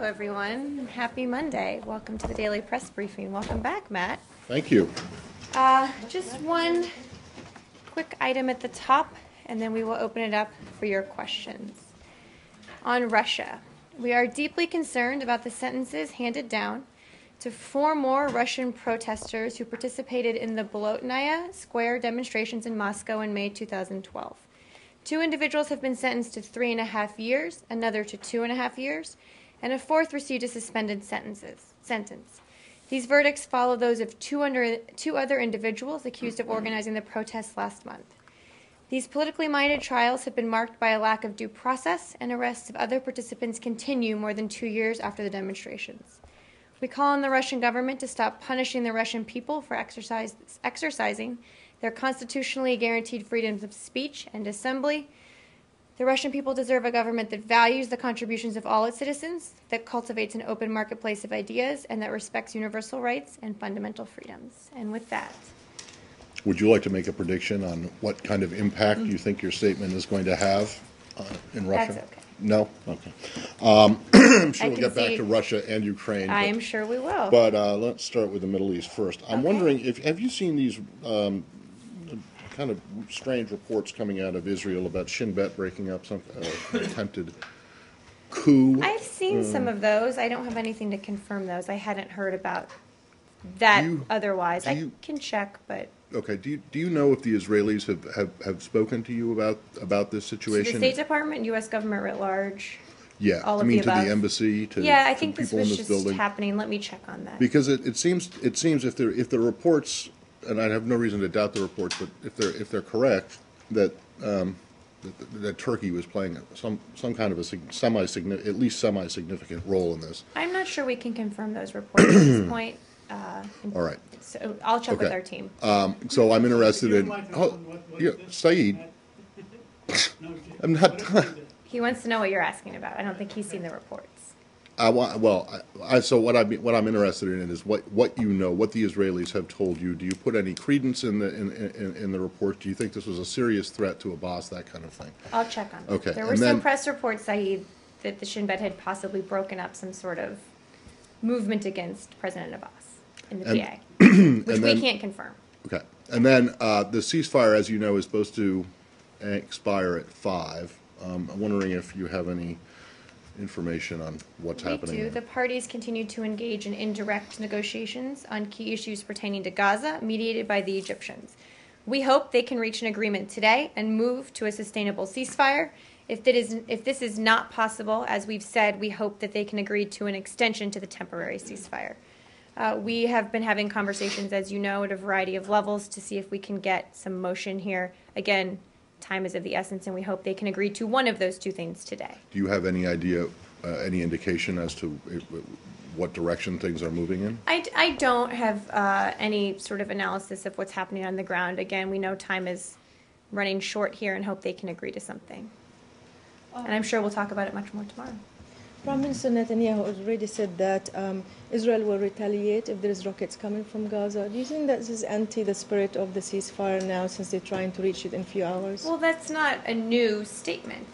everyone. Happy Monday. Welcome to the Daily Press Briefing. Welcome back, Matt. Thank you. Just one quick item at the top, and then we will open it up for your questions. On Russia, we are deeply concerned about the sentences handed down to 4 more Russian protesters who participated in the Bolotnaya Square demonstrations in Moscow in May 2012. 2 individuals have been sentenced to 3.5 years, another to 2.5 years, and a 4th received a suspended sentence. These verdicts follow those of 2 other individuals accused of organizing the protests last month. These politically minded trials have been marked by a lack of due process, and arrests of other participants continue more than 2 years after the demonstrations. We call on the Russian government to stop punishing the Russian people for exercising their constitutionally guaranteed freedoms of speech and assembly. The Russian people deserve a government that values the contributions of all its citizens, that cultivates an open marketplace of ideas, and that respects universal rights and fundamental freedoms. And with that, would you like to make a prediction on what kind of impact you think your statement is going to have in Russia? That's okay. No? Okay. I'm sure we'll get back to Russia and Ukraine. I am sure we will. But let's start with the Middle East first. I'm wondering, have you seen these kind of strange reports coming out of Israel about Shin Bet breaking up some attempted coup? I've seen some of those. I don't have anything to confirm those. I hadn't heard about that otherwise. I can check, but... Okay. Do you know if the Israelis have spoken to you about this situation? To the State Department, U.S. government writ large? Yeah. All I of mean, the to above? the embassy, to yeah, I think this people was in this just building? happening. Let me check on that. Because it seems if the reports, and I have no reason to doubt the reports, but if they're correct, that that Turkey was playing some kind of a at least semi-significant role in this. I'm not sure we can confirm those reports at this point. All right. So I'll check with our team. So I'm interested in. Saeed. I'm not done. He wants to know what you're asking about. I don't think he's seen the reports. So what I'm interested in is what you know, what the Israelis have told you. Do you put any credence in the report? Do you think this was a serious threat to Abbas, that kind of thing? I'll check on that. Okay. There were some press reports, Saeed, that the Shin Bet had possibly broken up some sort of movement against President Abbas in the PA, which we can't confirm. Okay. And then the ceasefire, as you know, is supposed to expire at 5. I'm wondering if you have any information on what's happening. We do. The parties continue to engage in indirect negotiations on key issues pertaining to Gaza, mediated by the Egyptians. We hope they can reach an agreement today and move to a sustainable ceasefire. If this is not possible, as we've said, we hope that they can agree to an extension to the temporary ceasefire. We have been having conversations, as you know, at a variety of levels to see if we can get some motion here. Again, time is of the essence, and we hope they can agree to one of those 2 things today. Do you have any idea, any indication as to what direction things are moving in? I don't have any sort of analysis of what's happening on the ground. Again, we know time is running short here and hope they can agree to something. And I'm sure we'll talk about it much more tomorrow. Prime Minister Netanyahu already said that Israel will retaliate if there is rockets coming from Gaza. Do you think that this is anti the spirit of the ceasefire now, since they're trying to reach it in a few hours? Well, that's not a new statement.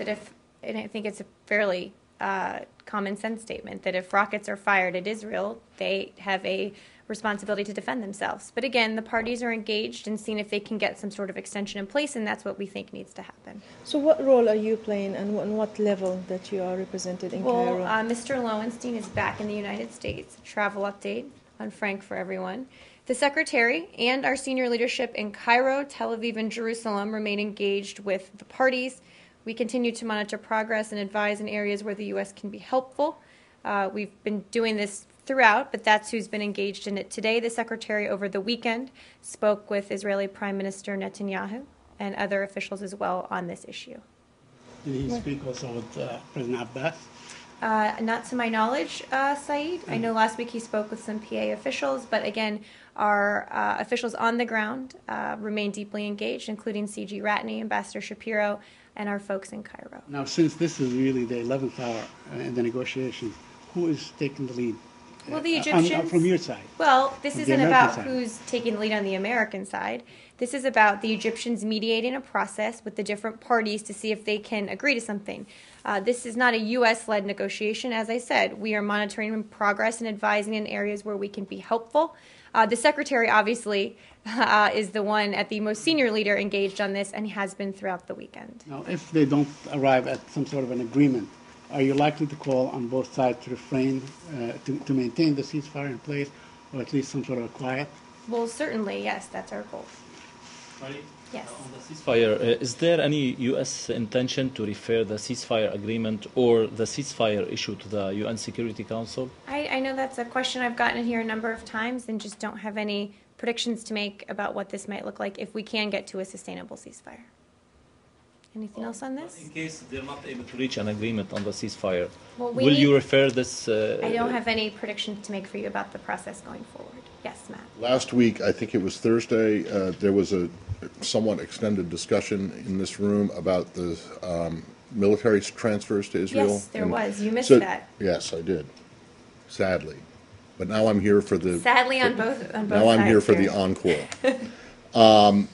And I think it's a fairly common sense statement that if rockets are fired at Israel, they have a responsibility to defend themselves. But again, the parties are engaged and seeing if they can get some sort of extension in place, and that's what we think needs to happen. So what role are you playing, and on what level that you are represented in Cairo? Well, Mr. Lowenstein is back in the United States. Travel update on Frank for everyone. The Secretary and our senior leadership in Cairo, Tel Aviv, and Jerusalem remain engaged with the parties. We continue to monitor progress and advise in areas where the U.S. can be helpful. We've been doing this throughout, but that's who's been engaged in it today. The Secretary over the weekend spoke with Israeli Prime Minister Netanyahu and other officials as well on this issue. Did he speak also with President Abbas? Not to my knowledge, Saeed. I know last week he spoke with some PA officials, but again, our officials on the ground remain deeply engaged, including C.G. Ratney, Ambassador Shapiro, and our folks in Cairo. Now, since this is really the 11th hour in the negotiations, who is taking the lead Well, the Egyptians. From your side. Well, this From the isn't American about side. who's taking the lead on the American side. This is about the Egyptians mediating a process with the different parties to see if they can agree to something. This is not a U.S.-led negotiation. As I said, we are monitoring progress and advising in areas where we can be helpful. The secretary, obviously, is the one at the most senior leader engaged on this and has been throughout the weekend. Now, if they don't arrive at some sort of an agreement, are you likely to call on both sides to refrain, to maintain the ceasefire in place, or at least some sort of a quiet? Well, certainly, yes, that's our goal. Yes. On the ceasefire, is there any U.S. intention to refer the ceasefire agreement or the ceasefire issue to the UN Security Council? I know that's a question I've gotten here a number of times and just don't have any predictions to make about what this might look like if we can get to a sustainable ceasefire. Anything else on this? In case they're not able to reach an agreement on the ceasefire, Well, will you refer this? I don't have any predictions to make for you about the process going forward. Yes, Matt. Last week, I think it was Thursday, there was a somewhat extended discussion in this room about the military transfers to Israel. Yes, there And was. You missed so- that. Yes, I did, sadly. But now I'm here for the. Sadly, on both Now I'm here sides for the encore.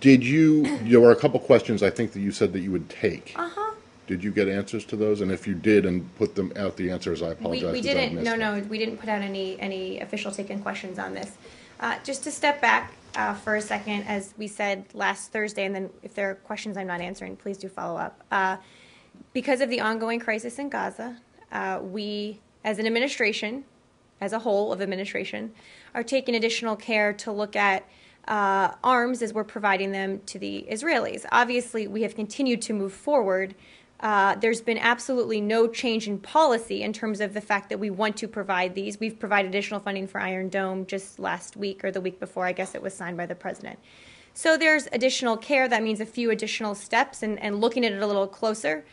There were a couple questions I think that you said that you would take. Uh-huh. Did you get answers to those? And if you did and put them out, the answers, I apologize. We because I didn't. missed No, them. no, we didn't put out any official taken questions on this. Just to step back for a second, as we said last Thursday, and then if there are questions I'm not answering, please do follow up. Because of the ongoing crisis in Gaza, we, as an administration, as a whole of administration, are taking additional care to look at arms as we're providing them to the Israelis. Obviously, we have continued to move forward. There's been absolutely no change in policy in terms of the fact that we want to provide these. We've provided additional funding for Iron Dome just last week or the week before. I guess it was signed by the president. So there's additional care. That means a few additional steps and looking at it a little closer.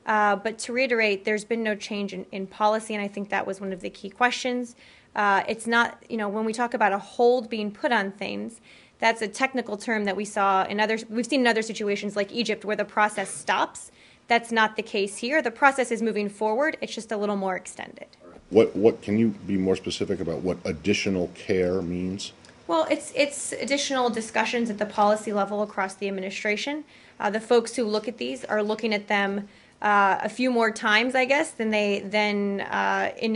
But to reiterate, there's been no change in policy, and I think that was one of the key questions. It's not, when we talk about a hold being put on things, that's a technical term that we've seen in other situations like Egypt where the process stops. That's not the case here. The process is moving forward. It's just a little more extended. What can you be more specific about what additional care means? Well, it's additional discussions at the policy level across the administration. The folks who look at these are looking at them a few more times, I guess, than in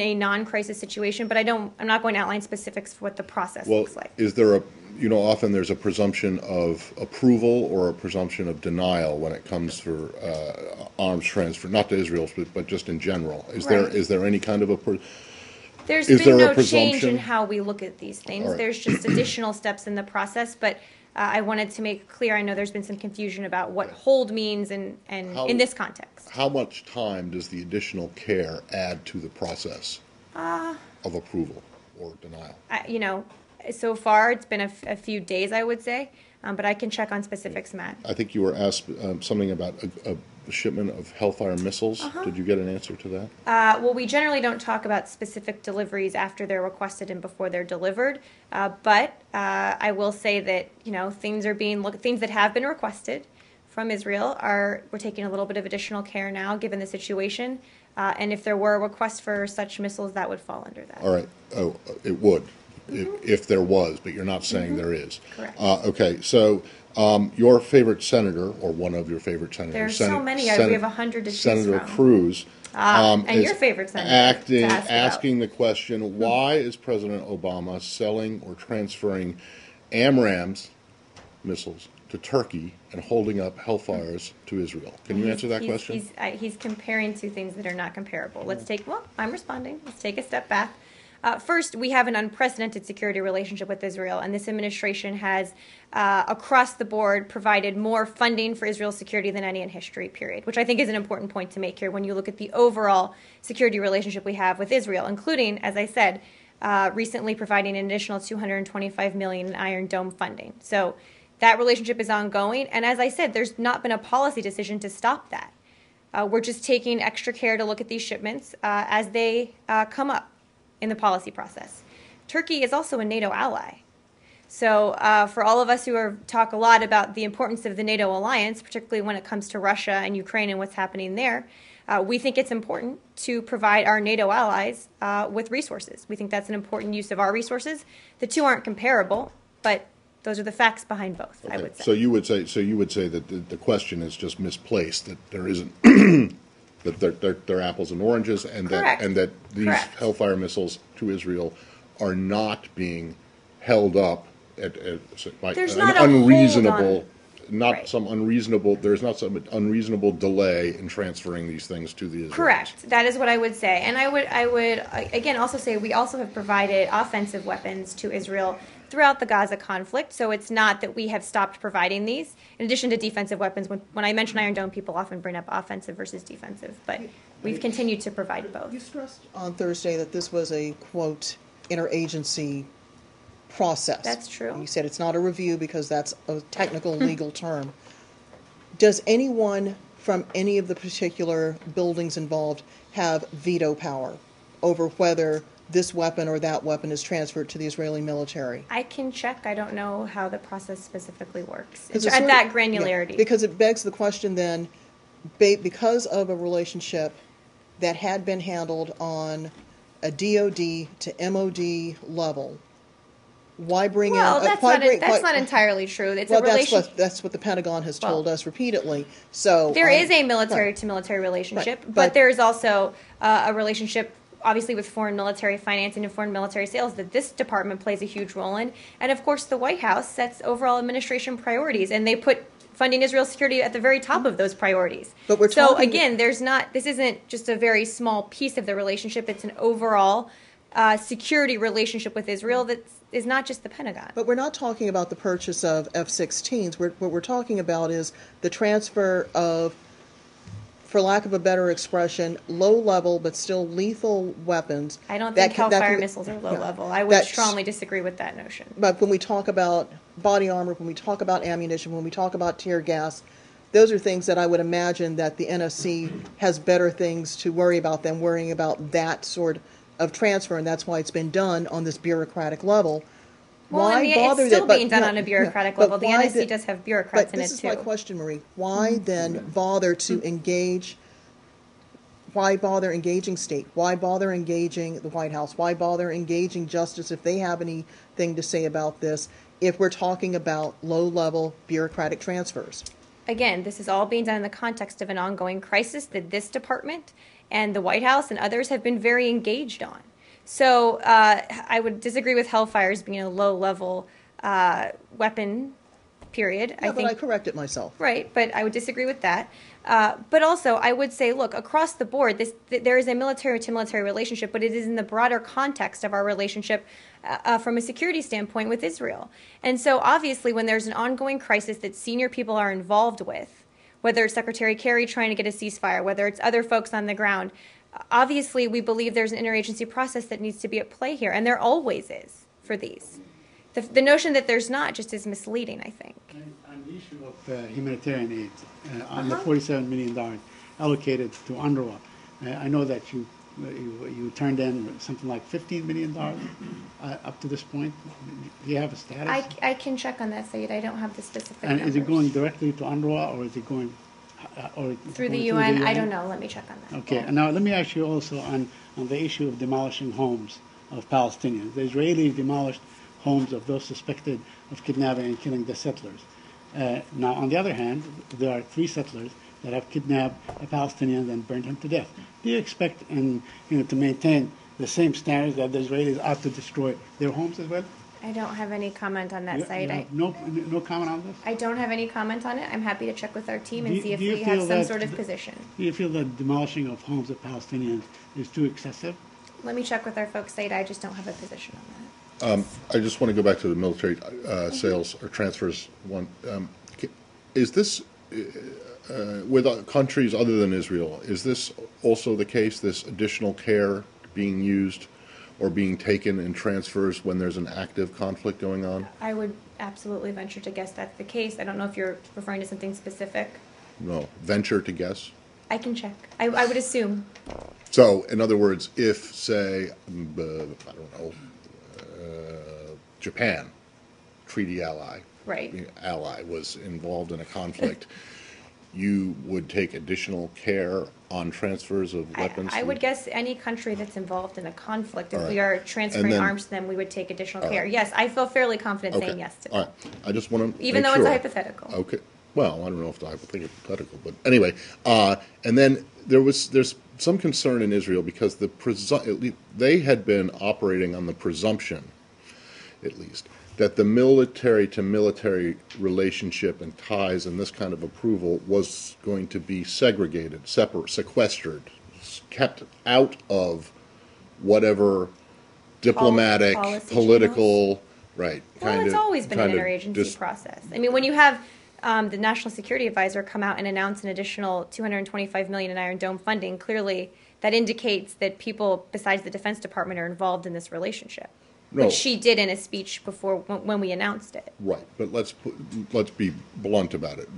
a non-crisis situation. But I'm not going to outline specifics for what the process looks like. Is there often there's a presumption of approval or a presumption of denial when it comes for arms transfer, not to Israel, but just in general. Is there any kind of There's is been there a no change presumption? in how we look at these things. All right. There's just additional steps in the process, but I wanted to make clear, I know there's been some confusion about what hold means and in this context. How much time does the additional care add to the process of approval or denial? So far it's been a few days, I would say, but I can check on specifics, Matt. I think you were asked something about a shipment of Hellfire missiles. Did you get an answer to that? Well, we generally don't talk about specific deliveries after they're requested and before they're delivered, but I will say that things that have been requested from Israel we're taking a little bit of additional care now, given the situation, and if there were a request for such missiles, that would fall under that. All right. Oh, it would. If there was, but you're not saying there is. Correct. Okay, so your favorite senator, or one of your favorite senators, There's so many. We have 100 to choose Senator from. Cruz, And is your favorite senator to ask about. asking the question, why is President Obama selling or transferring AMRAAMs missiles to Turkey and holding up Hellfires to Israel? Can you answer that question? He's comparing two things that are not comparable. I'm responding. Let's take a step back. First, we have an unprecedented security relationship with Israel, and this administration has, across the board, provided more funding for Israel's security than any in history, period, which I think is an important point to make here when you look at the overall security relationship we have with Israel, including, as I said, recently providing an additional $225 million in Iron Dome funding. So that relationship is ongoing, and as I said, there's not been a policy decision to stop that. We're just taking extra care to look at these shipments as they come up in the policy process. Turkey is also a NATO ally. So for all of us who talk a lot about the importance of the NATO alliance, particularly when it comes to Russia and Ukraine and what's happening there, We think it's important to provide our NATO allies with resources. We think that's an important use of our resources. The two aren't comparable, but those are the facts behind both, I Okay. would say. So you would say that the question is just misplaced, that there isn't, that they're apples and oranges, and Correct. that these Correct. Hellfire missiles to Israel are not being held up by There's an not a hold unreasonable, on- not Right. some unreasonable. There's not some unreasonable delay in transferring these things to the Israelis. Correct. That is what I would say. And I would again also say we also have provided offensive weapons to Israel throughout the Gaza conflict. So it's not that we have stopped providing these. In addition to defensive weapons, when I mention Iron Dome, people often bring up offensive versus defensive. But we've continued to provide both. You stressed on Thursday that this was a, quote, interagency process. That's true. You said it's not a review because that's a technical legal term. Does anyone from any of the particular buildings involved have veto power over whether this weapon or that weapon is transferred to the Israeli military? I can check. I don't know how the process specifically works 'Cause at it's sort of- that granularity. yeah, because it begs the question then, because of a relationship that had been handled on a DOD to MOD level, why bring well, in? that's not entirely true. It's Well, a relationship. that's what the Pentagon has told Well, us repeatedly. So There is a right. military-to-military relationship, Right, but there is also a relationship, obviously, with foreign military financing and foreign military sales that this department plays a huge role in. And of course, the White House sets overall administration priorities, and they put funding Israel's security at the very top of those priorities. But we're so talking- again, this isn't just a very small piece of the relationship. It's an overall security relationship with Israel that is not just the Pentagon. But we're not talking about the purchase of F-16s. What we're talking about is the transfer of, for lack of a better expression, low-level but still lethal weapons. I don't that think can- that Hellfire can- missiles are low yeah, level. I would that's- strongly disagree with that notion. But when we talk about body armor, when we talk about ammunition, when we talk about tear gas, those are things that I would imagine that the NSC has better things to worry about than worrying about that sort of transfer, and that's why it's been done on this bureaucratic level. Well, I mean, it's still being done on a bureaucratic level. The why NSC does have bureaucrats in it, But this is too. my question, Marie. Why then bother to engage? Why bother engaging state? Why bother engaging the White House? Why bother engaging Justice if they have anything to say about this, if we're talking about low-level bureaucratic transfers? Again, this is all being done in the context of an ongoing crisis that this department and the White House and others have been very engaged on. So I would disagree with Hellfires being a low-level weapon, period. Yeah, but I corrected myself. Right, but I would disagree with that. But also, I would say, look, across the board, there is a military-to-military relationship, but it is in the broader context of our relationship from a security standpoint with Israel. And so, obviously, when there's an ongoing crisis that senior people are involved with, whether it's Secretary Kerry trying to get a ceasefire, whether it's other folks on the ground, obviously, we believe there's an interagency process that needs to be at play here, and there always is for these. The notion that there's not just is misleading, I think. On the issue of humanitarian aid, on the $47 million allocated to UNRWA, I know that you turned in something like $15 million up to this point. Do you have a status? I can check on that, Saeed. I don't have the specific And numbers. is it going directly to UNRWA, or is it going through the UN? I don't know. Let me check on that. Okay, and now let me ask you also on the issue of demolishing homes of Palestinians. The Israelis demolished homes of those suspected of kidnapping and killing the settlers. Now, on the other hand, there are 3 settlers that have kidnapped a Palestinian and burned him to death. Do you expect to maintain the same standards that the Israelis ought to destroy their homes as well? I don't have any comment on that You site. have no comment on this? I don't have any comment on it. I'm happy to check with our team and Do you- see if do you we have feel some that sort of the- position. Do you feel that demolishing of homes of Palestinians is too excessive? Let me check with our folks site. I just don't have a position on that. I just want to go back to the military sales or transfers one. Is this, with countries other than Israel, is this also the case, this additional care being used or being taken in transfers when there's an active conflict going on? I would absolutely venture to guess that's the case. I don't know if you're referring to something specific. No. Venture to guess? I can check. I would assume. So, in other words, if, say, I don't know, Japan, treaty ally, Right. ally, was involved in a conflict, you would take additional care on transfers of weapons? I would guess any country that's involved in a conflict, if All we right. are transferring And then- arms to them, we would take additional All care. right. Yes, I feel fairly confident Okay. saying yes to All that. right. I just want to Even though it's a hypothetical. Okay. Well, I don't know if it's hypothetical, but anyway. And then there's some concern in Israel because they had been operating on the presumption, at least, that the military-to-military relationship and ties and this kind of approval was going to be segregated, sequestered, kept out of whatever diplomatic, policy political, right? Well, it's always been an kind of interagency just- process. I mean, when you have the National Security Advisor come out and announce an additional $225 million in Iron Dome funding, clearly that indicates that people besides the Defense Department are involved in this relationship. No. Which she did in a speech before when we announced it. Right, but let's be blunt about it.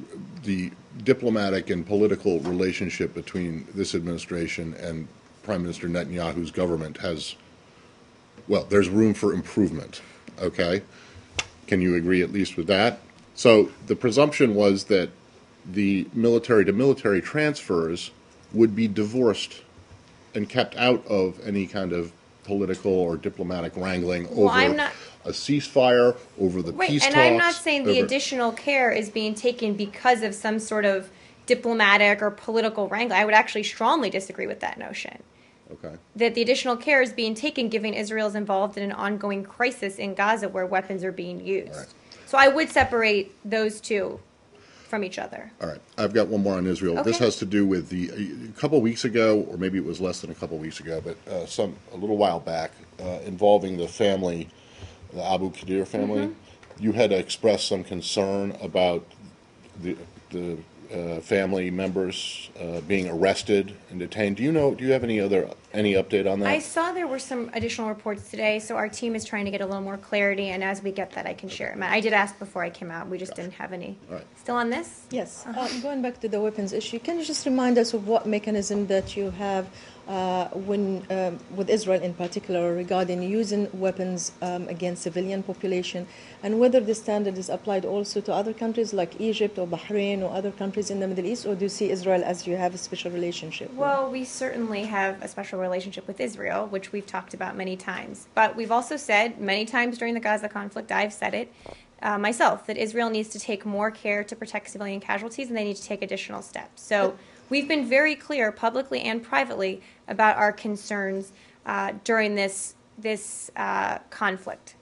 The diplomatic and political relationship between this administration and Prime Minister Netanyahu's government there's room for improvement, okay? Can you agree at least with that? So the presumption was that the military-to-military transfers would be divorced and kept out of any kind of political or diplomatic wrangling over a ceasefire, over the peace and talks. I'm not saying the additional care is being taken because of some sort of diplomatic or political wrangling. I would actually strongly disagree with that notion. Okay. That the additional care is being taken given Israel is involved in an ongoing crisis in Gaza where weapons are being used. Right. So I would separate those two from each other. All right. I've got one more on Israel. Okay. This has to do with a couple weeks ago, or maybe it was less than a couple weeks ago, but a little while back, involving the family, the Abu Qadir family. Mm-hmm. You had expressed some concern about the family members being arrested and detained. Do you have any update on that? I saw there were some additional reports today, so our team is trying to get a little more clarity, and as we get that, I can share it. I did ask before I came out. We just didn't have any. All right. Still on this? Yes. Going back to the weapons issue, can you just remind us of what mechanism that you have with Israel in particular regarding using weapons against civilian population, and whether the standard is applied also to other countries like Egypt or Bahrain or other countries in the Middle East, or do you see Israel as you have a special relationship with? Well, we certainly have a special relationship with Israel, which we've talked about many times. But we've also said many times during the Gaza conflict, I've said it myself, that Israel needs to take more care to protect civilian casualties and they need to take additional steps. So we've been very clear publicly and privately about our concerns during this conflict.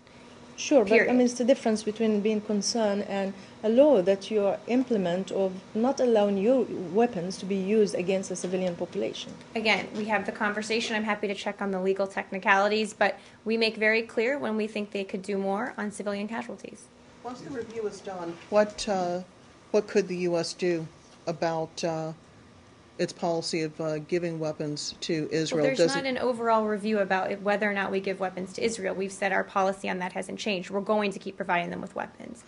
Sure, but Period. it's the difference between being concerned and a law that you implement of not allowing your weapons to be used against the civilian population. Again, we have the conversation. I'm happy to check on the legal technicalities, but we make very clear when we think they could do more on civilian casualties. Once the review is done, what could the U.S. do about its policy of giving weapons to Israel? Well, there's not an overall review about whether or not we give weapons to Israel. We've said our policy on that hasn't changed. We're going to keep providing them with weapons.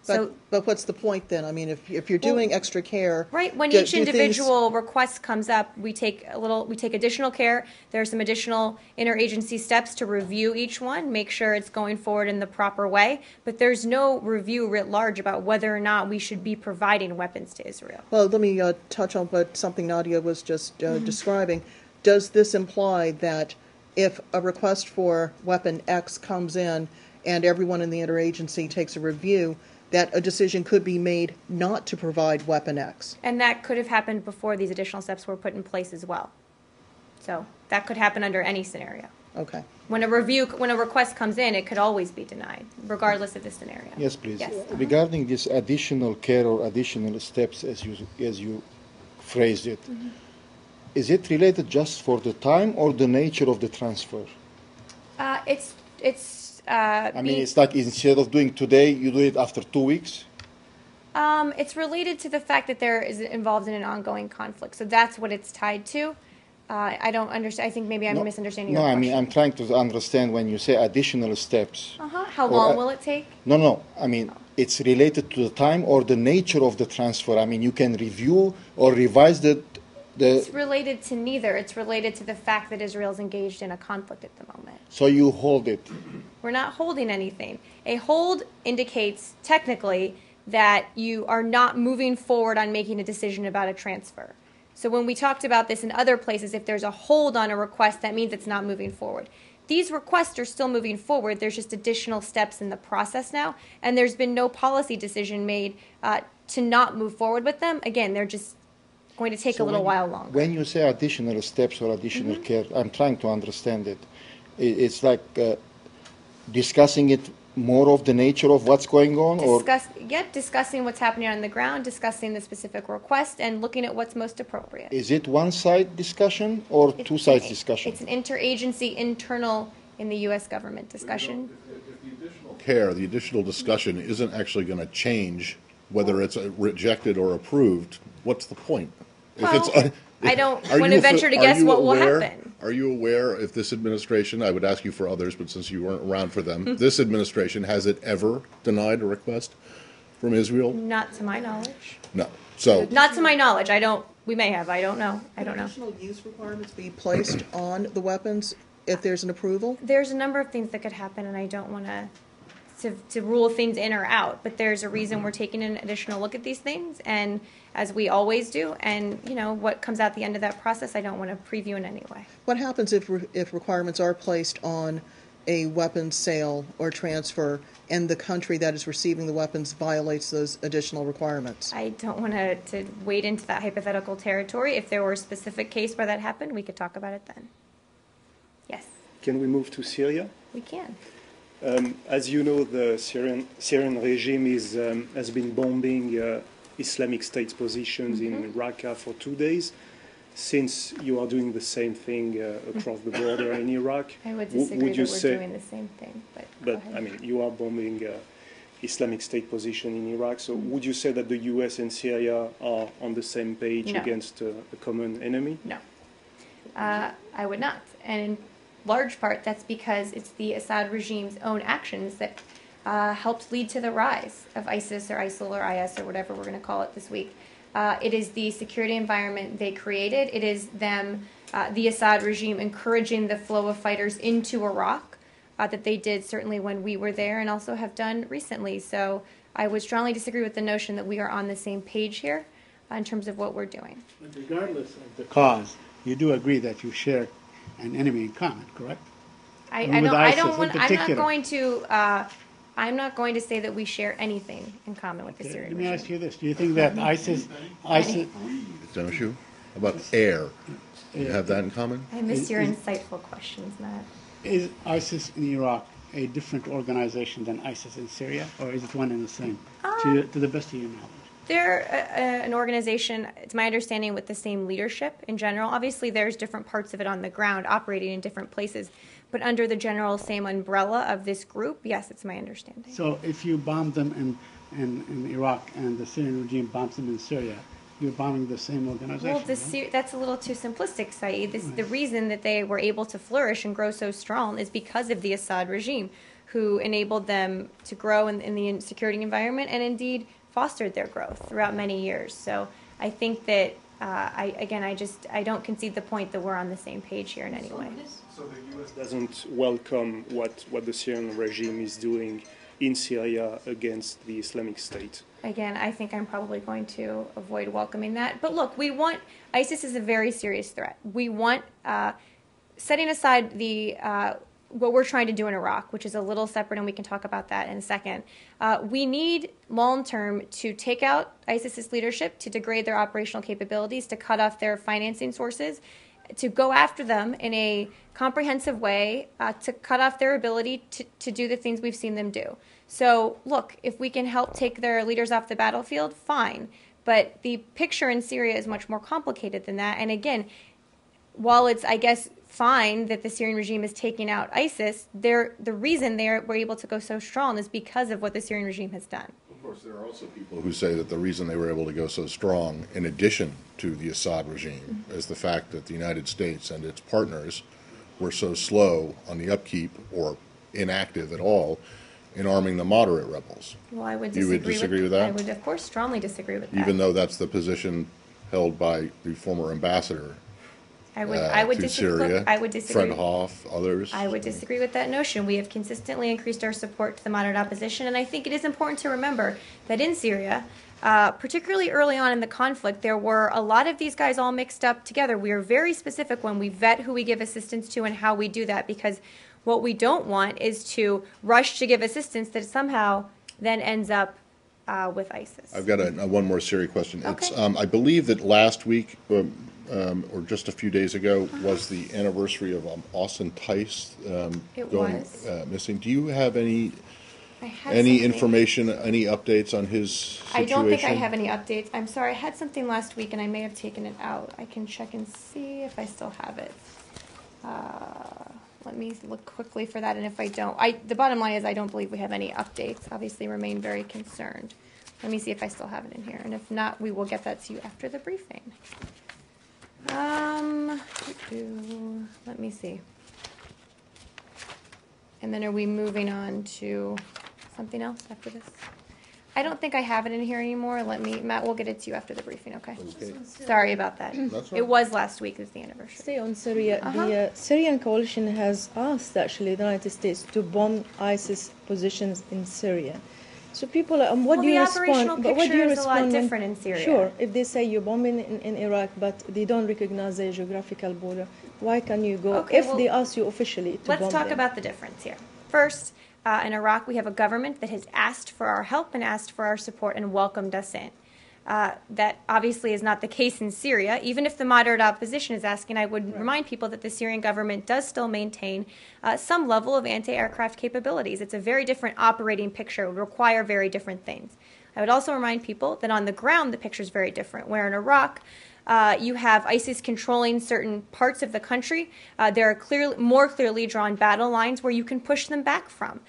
But what's the point then? If you're doing extra care, Right, when do each things- individual request comes up, we take additional care. There are some additional interagency steps to review each one, make sure it's going forward in the proper way. But there's no review writ large about whether or not we should be providing weapons to Israel. Well, let me touch on something Nadia was just describing. Does this imply that if a request for weapon X comes in and everyone in the interagency takes a review, that a decision could be made not to provide weapon X? And that could have happened before these additional steps were put in place as well. So that could happen under any scenario. Okay. When a request comes in, it could always be denied, regardless of the scenario. Yes, please. Yes. Regarding this additional care or additional steps, as you phrased it, is it related just for the time or the nature of the transfer? It's It's like instead of doing today, you do it after 2 weeks? It's related to the fact that they're involved in an ongoing conflict. So that's what it's tied to. I don't understand. I think maybe I'm misunderstanding your question. I'm trying to understand when you say additional steps. How long will it take? No. It's related to the time or the nature of the transfer. You can review or revise It's related to neither. It's related to the fact that Israel's engaged in a conflict at the moment. So you hold it. We're not holding anything. A hold indicates technically that you are not moving forward on making a decision about a transfer. So when we talked about this in other places, if there's a hold on a request, that means it's not moving forward. These requests are still moving forward. There's just additional steps in the process now, and there's been no policy decision made to not move forward with them. Again, they're just going to take So a little when- while longer. When you say additional steps or additional care, I'm trying to understand it. It's like discussing it more of the nature of what's going on, or Discussing what's happening on the ground, discussing the specific request, and looking at what's most appropriate. is it one-side discussion or It's two-side an- discussion? It's an interagency, internal in the U.S. government discussion. If the additional care, the additional discussion isn't actually going to change whether it's rejected or approved, what's the point? Well, I don't Are want you to venture to are guess you what will aware- happen. Are you aware if this administration, I would ask you for others, but since you weren't around for them, this administration, has it ever denied a request from Israel? Not to my knowledge. No. So, Not to my knowledge. We may have. I don't know. Additional use requirements be placed on the weapons if there's an approval? There's a number of things that could happen, and I don't want to rule things in or out, but there's a reason we're taking an additional look at these things, and as we always do, and what comes out the end of that process, I don't want to preview in any way. What happens if requirements are placed on a weapons sale or transfer and the country that is receiving the weapons violates those additional requirements? I don't want to wade into that hypothetical territory. If there were a specific case where that happened, we could talk about it then. Yes, Can we move to Syria? we can. As you know, the Syrian regime has been bombing Islamic State's positions in Raqqa for 2 days. Since you are doing the same thing across the border in Iraq, I would disagree would you that we're say? doing the same thing, but go But ahead. I mean, you are bombing Islamic State position in Iraq. So would you say that the U.S. and Syria are on the same page No. against a common enemy? No, I would not. And in large part, that's because it's the Assad regime's own actions that helped lead to the rise of ISIS or ISIL or IS or whatever we're going to call it this week. It is the security environment they created. It is them, the Assad regime, encouraging the flow of fighters into Iraq that they did certainly when we were there and also have done recently. So I would strongly disagree with the notion that we are on the same page here in terms of what we're doing. But regardless of the cause, you do agree that you share an enemy in common, correct? I With don't. ISIS in I'm not particular. going to. I'm not going to say that we share anything in common with the Okay, Syrian let me ask regime. you this: do you think that ISIS, don't you? How about air? You have that in common? I miss your insightful questions, Matt. is ISIS in Iraq a different organization than ISIS in Syria, or is it one and the same? To the best of your knowledge. They're an organization, it's my understanding, with the same leadership in general. Obviously, there's different parts of it on the ground operating in different places, but under the general same umbrella of this group, yes, it's my understanding. So if you bomb them in Iraq and the Syrian regime bombs them in Syria, you're bombing the same organization. Well, right? that's a little too simplistic, Saeed. The reason that they were able to flourish and grow so strong is because of the Assad regime, who enabled them to grow in the security environment and indeed fostered their growth throughout many years. So I think that, I don't concede the point that we're on the same page here in any way. So the U.S. doesn't welcome what the Syrian regime is doing in Syria against the Islamic State. Again, I think I'm probably going to avoid welcoming that. But look, ISIS is a very serious threat. We want, setting aside what we're trying to do in Iraq, which is a little separate, and we can talk about that in a second. We need long-term to take out ISIS's leadership, to degrade their operational capabilities, to cut off their financing sources, to go after them in a comprehensive way, to cut off their ability to do the things we've seen them do. So, look, if we can help take their leaders off the battlefield, fine. But the picture in Syria is much more complicated than that. And again, while it's, I guess, fine that the Syrian regime is taking out ISIS, the reason they were able to go so strong is because of what the Syrian regime has done. Of course, there are also people who say that the reason they were able to go so strong, in addition to the Assad regime, is the fact that the United States and its partners were so slow on the upkeep, or inactive at all, in arming the moderate rebels. Well, I would You disagree, would disagree with that? I would, of course, strongly disagree with that. Even though that's the position held by the former ambassador. I would to disagree. Syria. Look, I would disagree. Fred Hoff, others. I would disagree with that notion. We have consistently increased our support to the moderate opposition, and I think it is important to remember that in Syria, particularly early on in the conflict, there were a lot of these guys all mixed up together. We are very specific when we vet who we give assistance to and how we do that, because what we don't want is to rush to give assistance that somehow then ends up with ISIS. I've got one more Syria question. Okay. It's, I believe that last week, or just a few days ago, was the anniversary of Austin Tice It going was. Missing. Do you have any I had any something. information, any updates on his situation? I don't think I have any updates. I'm sorry, I had something last week and I may have taken it out. I can check and see if I still have it. Let me look quickly for that, and if I don't, the bottom line is I don't believe we have any updates. Obviously, remain very concerned. Let me see if I still have it in here, and if not, we will get that to you after the briefing. Let me see. And then are we moving on to something else after this? I don't think I have it in here anymore. Matt, we'll get it to you after the briefing, okay? Okay. Sorry about that. That's all It right. was last week, is the anniversary. Stay on Syria. Uh-huh. The Syrian coalition has asked actually the United States to bomb ISIS positions in Syria. So people, what Well, do you the respond? operational But what do you picture is a lot respond when- different in Syria. Sure, if they say you're bombing in Iraq, but they don't recognize the geographical border, why can you go? Okay, if well, they ask you officially to bomb Let's talk them? about the difference here. First, in Iraq, we have a government that has asked for our help and asked for our support and welcomed us in. That obviously is not the case in Syria. Even if the moderate opposition is asking, I would remind people that the Syrian government does still maintain some level of anti-aircraft capabilities. It's a very different operating picture. It would require very different things. I would also remind people that on the ground, the picture is very different. Where in Iraq, you have ISIS controlling certain parts of the country. There are more clearly drawn battle lines where you can push them back from.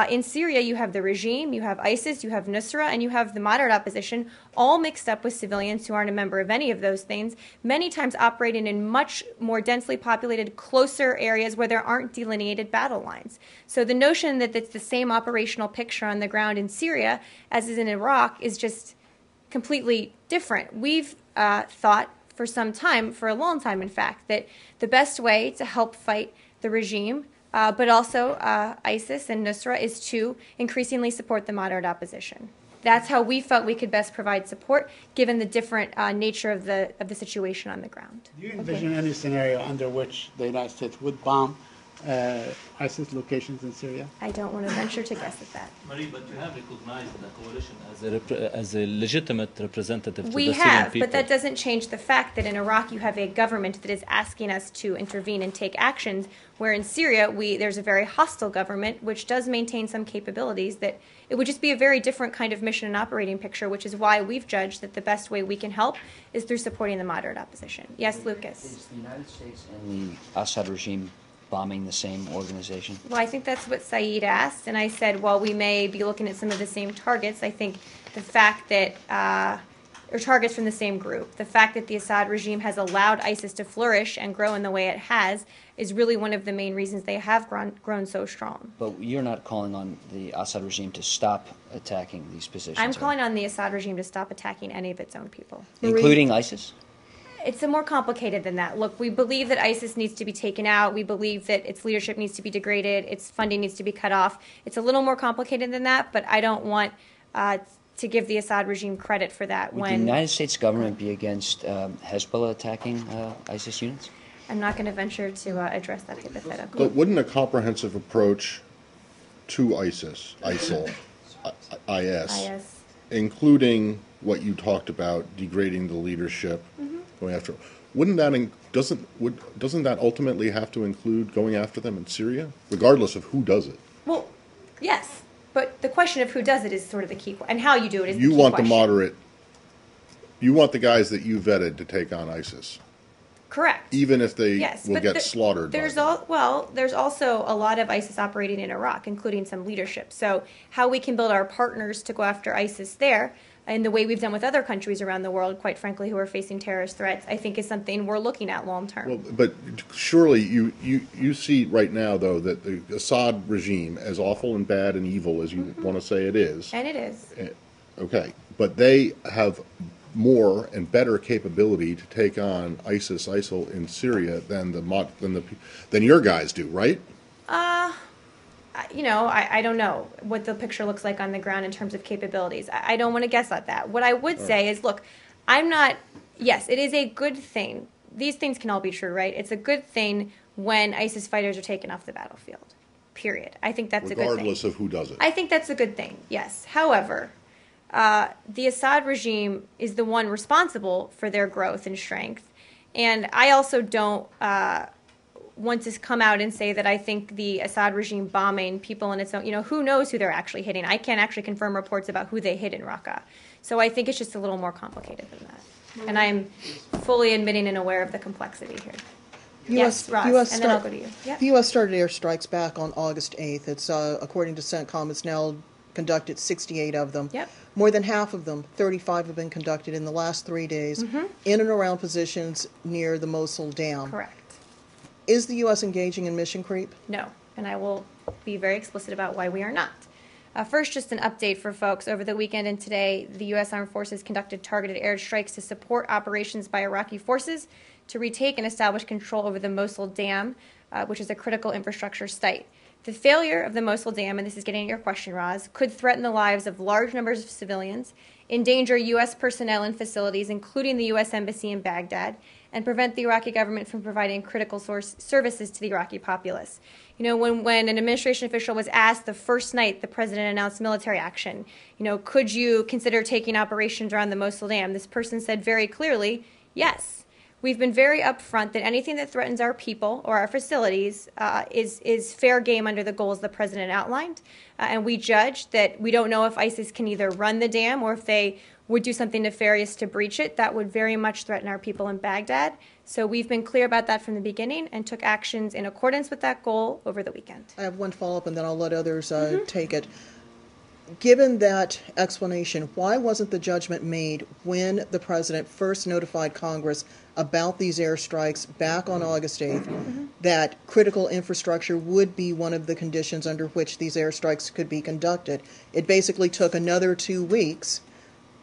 In Syria, you have the regime, you have ISIS, you have Nusra, and you have the moderate opposition, all mixed up with civilians who aren't a member of any of those things, many times operating in much more densely populated, closer areas where there aren't delineated battle lines. So the notion that it's the same operational picture on the ground in Syria as is in Iraq is just completely different. We've thought for some time, for a long time in fact, that the best way to help fight the regime, but also ISIS and Nusra, is to increasingly support the moderate opposition. That's how we felt we could best provide support, given the different nature of the situation on the ground. Do you envision any scenario under which the United States would bomb ISIS locations in Syria? I don't want to venture to guess at that. Marie, but you have recognized the coalition as a legitimate representative to We the Syrian have, people. but that doesn't change the fact that in Iraq you have a government that is asking us to intervene and take actions, where in Syria there's a very hostile government which does maintain some capabilities that it would just be a very different kind of mission and operating picture, which is why we've judged that the best way we can help is through supporting the moderate opposition. Yes, Lucas? Is the United States and the Assad regime bombing the same organization? Well, I think that's what Saeed asked, and I said, well, we may be looking at some of the same targets. I think the fact that, or targets from the same group, the fact that the Assad regime has allowed ISIS to flourish and grow in the way it has is really one of the main reasons they have grown so strong. But you're not calling on the Assad regime to stop attacking these positions? I'm are calling you? on the Assad regime to stop attacking any of its own people. Including ISIS? It's more complicated than that. Look, we believe that ISIS needs to be taken out. We believe that its leadership needs to be degraded. Its funding needs to be cut off. It's a little more complicated than that, but I don't want to give the Assad regime credit for that. Would the United States government be against Hezbollah attacking ISIS units? I'm not going to venture to address that hypothetical. But wouldn't a comprehensive approach to ISIL, IS, including what you talked about, degrading the leadership, going after, wouldn't that doesn't that ultimately have to include going after them in Syria, regardless of who does it? Well, yes, but the question of who does it is sort of the key, and how you do it is the You key want question. the moderate. You want the guys that you vetted to take on ISIS, Correct. even if they Yes, will but get slaughtered. There's by them. there's also a lot of ISIS operating in Iraq, including some leadership. So how we can build our partners to go after ISIS there, and the way we've done with other countries around the world, quite frankly, who are facing terrorist threats, I think is something we're looking at long term. Well, but surely you see right now, though, that the Assad regime, as awful and bad and evil as you want to say it is, And it is. okay, but they have more and better capability to take on ISIL in Syria than than your guys do, right? I don't know what the picture looks like on the ground in terms of capabilities. I don't want to guess at that. What I would say is, look, yes, it is a good thing. These things can all be true, right? It's a good thing when ISIS fighters are taken off the battlefield, period. I think that's a good thing. Regardless of who does it. I think that's a good thing, yes. However, the Assad regime is the one responsible for their growth and strength. And I also don't want to come out and say that I think the Assad regime bombing people in its own, who knows who they're actually hitting. I can't actually confirm reports about who they hit in Raqqa. So I think it's just a little more complicated than that. And I'm fully admitting and aware of the complexity here. Yes, Roz, and then I'll go to you. Yep. The U.S. started airstrikes back on August 8th. It's, according to CENTCOM, it's now conducted 68 of them. Yep. More than half of them, 35, have been conducted in the last 3 days in and around positions near the Mosul Dam. Correct. Is the U.S. engaging in mission creep? No, and I will be very explicit about why we are not. First, just an update for folks. Over the weekend and today, the U.S. Armed Forces conducted targeted airstrikes to support operations by Iraqi forces to retake and establish control over the Mosul Dam, which is a critical infrastructure site. The failure of the Mosul Dam, and this is getting at your question, Roz, could threaten the lives of large numbers of civilians, endanger U.S. personnel and facilities, including the U.S. Embassy in Baghdad, and prevent the Iraqi government from providing critical services to the Iraqi populace. When an administration official was asked the first night the president announced military action, could you consider taking operations around the Mosul Dam? This person said very clearly, yes. We've been very upfront that anything that threatens our people or our facilities is fair game under the goals the president outlined. And we judge that we don't know if ISIS can either run the dam or if they would do something nefarious to breach it. That would very much threaten our people in Baghdad. So we've been clear about that from the beginning and took actions in accordance with that goal over the weekend. I have one follow-up, and then I'll let others take it. Given that explanation, why wasn't the judgment made when the president first notified Congress about these airstrikes back on August 8th that critical infrastructure would be one of the conditions under which these airstrikes could be conducted? It basically took another 2 weeks,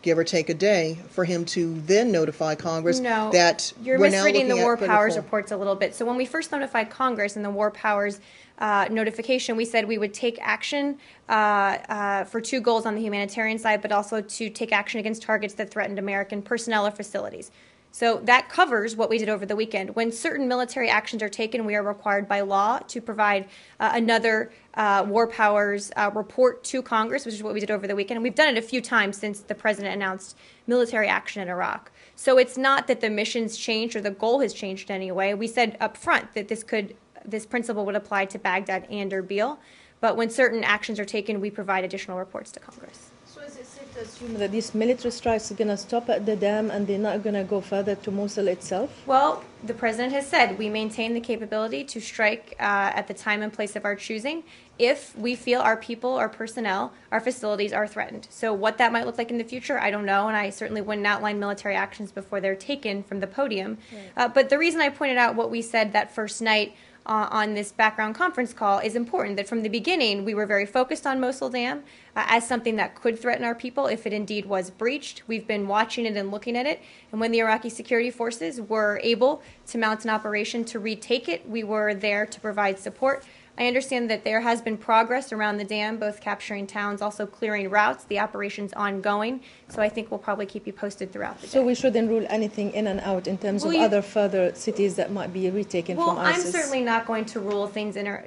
give or take a day, for him to then notify Congress that you're we're now misreading the looking War at Powers critical. reports a little bit. So when we first notified Congress in the War Powers notification, we said we would take action for 2 goals on the humanitarian side, but also to take action against targets that threatened American personnel or facilities. So that covers what we did over the weekend. When certain military actions are taken, we are required by law to provide another War Powers report to Congress, which is what we did over the weekend. And we've done it a few times since the president announced military action in Iraq. So it's not that the mission's changed or the goal has changed in any way. We said up front that this principle would apply to Baghdad and Erbil. But when certain actions are taken, we provide additional reports to Congress. So is it safe to assume that these military strikes are going to stop at the dam and they're not going to go further to Mosul itself? Well, the president has said we maintain the capability to strike at the time and place of our choosing if we feel our people, our personnel, our facilities are threatened. So what that might look like in the future, I don't know, and I certainly wouldn't outline military actions before they're taken from the podium. Right. But the reason I pointed out what we said that first night on this background conference call is important, that from the beginning we were very focused on Mosul Dam as something that could threaten our people if it indeed was breached. We've been watching it and looking at it, and when the Iraqi security forces were able to mount an operation to retake it, we were there to provide support. I understand that there has been progress around the dam, both capturing towns, also clearing routes. The operation's ongoing, so I think we'll probably keep you posted throughout the day. So we shouldn't rule anything in and out in terms of other further cities that might be retaken from ISIS? I'm certainly not going to rule things in or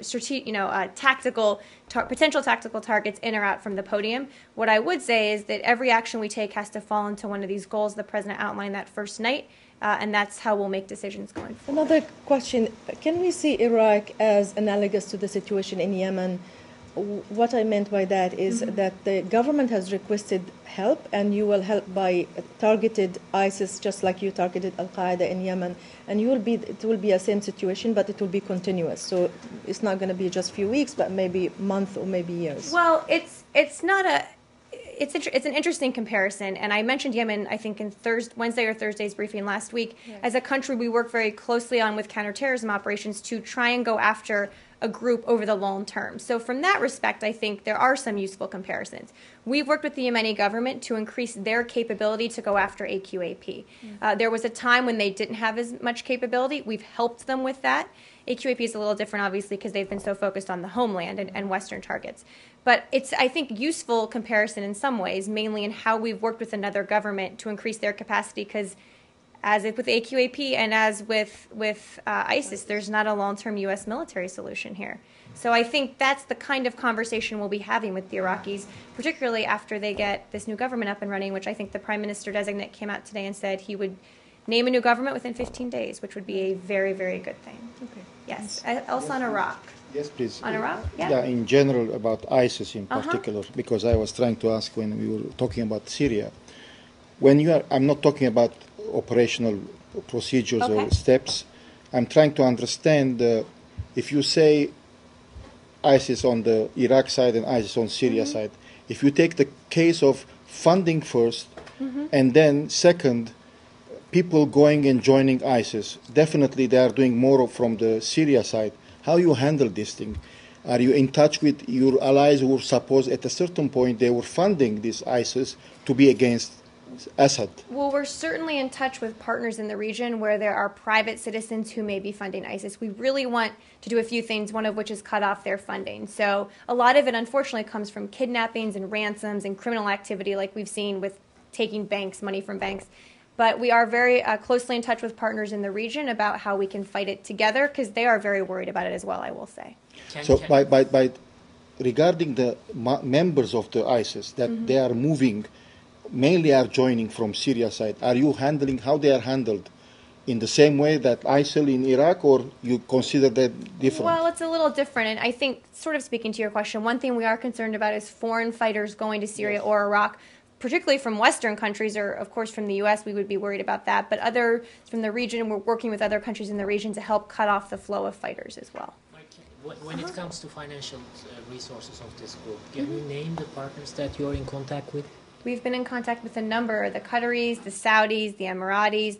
potential tactical targets in or out from the podium. What I would say is that every action we take has to fall into one of these goals the president outlined that first night. And that's how we'll make decisions going forward. Another question, can we see Iraq as analogous to the situation in Yemen? What I meant by that is that the government has requested help, and you will help by targeted ISIS, just like you targeted Al-Qaeda in Yemen, and it will be a same situation, but it will be continuous. So it's not going to be just a few weeks, but maybe a month or maybe years. Well, it's not it's an interesting comparison, and I mentioned Yemen, I think, in Wednesday or Thursday's briefing last week. As a country, we work very closely on with counterterrorism operations to try and go after a group over the long term. So from that respect, I think there are some useful comparisons. We've worked with the Yemeni government to increase their capability to go after AQAP. There was a time when they didn't have as much capability. We've helped them with that. AQAP is a little different, obviously, because they've been so focused on the homeland and Western targets. But it's, I think, useful comparison in some ways, mainly in how we've worked with another government to increase their capacity, because as with AQAP and as with ISIS, there's not a long-term U.S. military solution here. So I think that's the kind of conversation we'll be having with the Iraqis, particularly after they get this new government up and running, which I think the Prime Minister-designate came out today and said he would name a new government within 15 days, which would be a very, very good thing. Okay. Yes. Also on Iraq. Yes, please. On Iraq? Yeah, in general about ISIS in particular, because I was trying to ask when we were talking about Syria. I'm not talking about operational procedures or steps. I'm trying to understand if you say ISIS on the Iraq side and ISIS on Syria side, if you take the case of funding first and then second, people going and joining ISIS, definitely they are doing more from the Syria side. How you handle this thing? Are you in touch with your allies who suppose at a certain point they were funding this ISIS to be against Assad? Well, we're certainly in touch with partners in the region where there are private citizens who may be funding ISIS. We really want to do a few things, one of which is cut off their funding. So a lot of it, unfortunately, comes from kidnappings and ransoms and criminal activity like we've seen with taking money from banks. But we are very closely in touch with partners in the region about how we can fight it together, because they are very worried about it as well, I will say. By regarding the members of the ISIS, that they are moving, mainly are joining from Syria side, are you handling how they are handled? In the same way that ISIL in Iraq, or you consider that different? Well, it's a little different. And I think, sort of speaking to your question, one thing we are concerned about is foreign fighters going to Syria or Iraq, particularly from Western countries, or of course from the U.S., we would be worried about that. But others from the region, we're working with other countries in the region to help cut off the flow of fighters as well. When it comes to financial resources of this group, can you name the partners that you're in contact with? We've been in contact with a number, the Qataris, the Saudis, the Emiratis,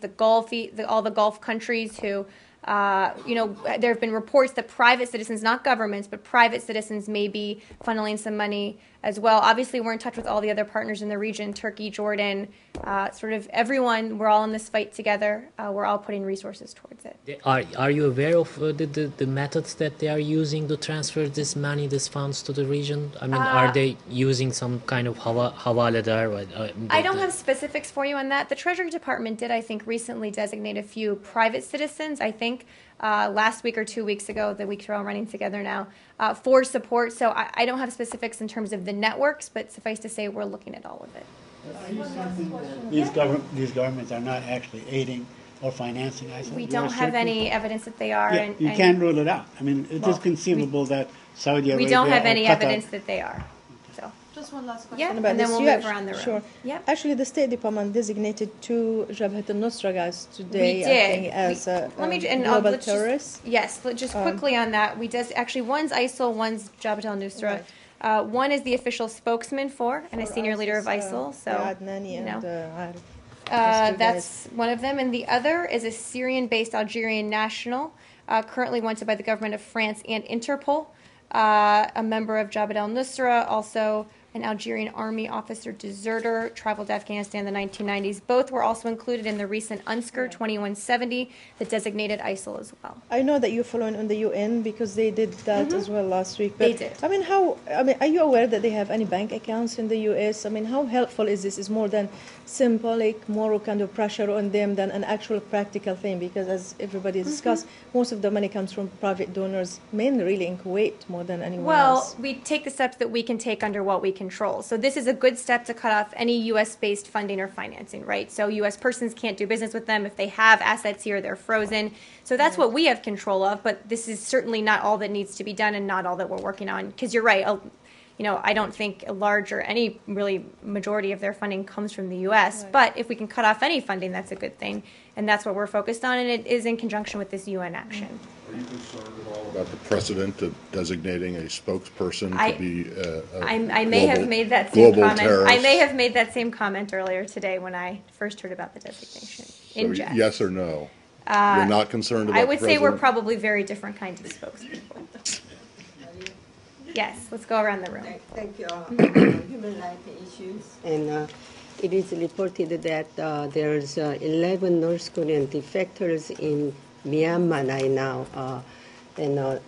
all the Gulf countries who, there have been reports that private citizens, not governments, but private citizens may be funneling some money as well. Obviously, we're in touch with all the other partners in the region, Turkey, Jordan, sort of everyone. We're all in this fight together. We're all putting resources towards it. Are you aware of the methods that they are using to transfer this money, these funds to the region? I mean, are they using some kind of havaladar? I don't have specifics for you on that. The Treasury Department did, I think, recently designate a few private citizens, I think, last week or 2 weeks ago, the weeks are all running together now, for support. So I don't have specifics in terms of the networks, but suffice to say we're looking at all of it. Are you certain that these governments are not actually aiding or financing ISIL? We don't have any evidence that they are. Yeah, you can't rule it out. I mean, it is conceivable that Saudi Arabia. We don't have any Qatar, evidence that they are. So. Just one last question. Yeah, about and then this. we'll move around the room. Sure. Yep. Actually, the State Department designated 2 Jabhat al-Nusra guys today, We I did. think, as global terrorists. Yes, just quickly on that. Actually, one's ISIL, one's Jabhat al-Nusra. Right. One is the official spokesman for and a senior leader of ISIL. So, Adnani and that's one of them. And the other is a Syrian-based Algerian national, currently wanted by the government of France and Interpol, a member of Jabhat al-Nusra, also an Algerian army officer deserter, traveled to Afghanistan in the 1990s. Both were also included in the recent UNSCR 2170 that designated ISIL as well. I know that you're following on the UN because they did that as well last week. But They did. I mean, are you aware that they have any bank accounts in the US? I mean, how helpful is this? Is more than symbolic, moral kind of pressure on them than an actual practical thing? Because as everybody discussed, most of the money comes from private donors, mainly really in Kuwait more than anywhere else. Well, we take the steps that we can take under what we control. So this is a good step to cut off any U.S.-based funding or financing, right? So U.S. persons can't do business with them. If they have assets here, they're frozen. So that's what we have control of, but this is certainly not all that needs to be done and not all that we're working on. Because you're right, I don't think a large or any really majority of their funding comes from the U.S., but if we can cut off any funding, that's a good thing. And that's what we're focused on, and it is in conjunction with this UN action. Are you concerned at all about the precedent of designating a spokesperson I- to be I may have made that same global comment. terrorist? I may have made that same comment earlier today when I first heard about the designation. In So jest. yes or no? You're not concerned about I the would say we're president? probably very different kinds of spokespeople. Yes, let's go around the room. Thank you. Human rights issues. And it is reported that there's 11 North Korean defectors in Myanmar right now. And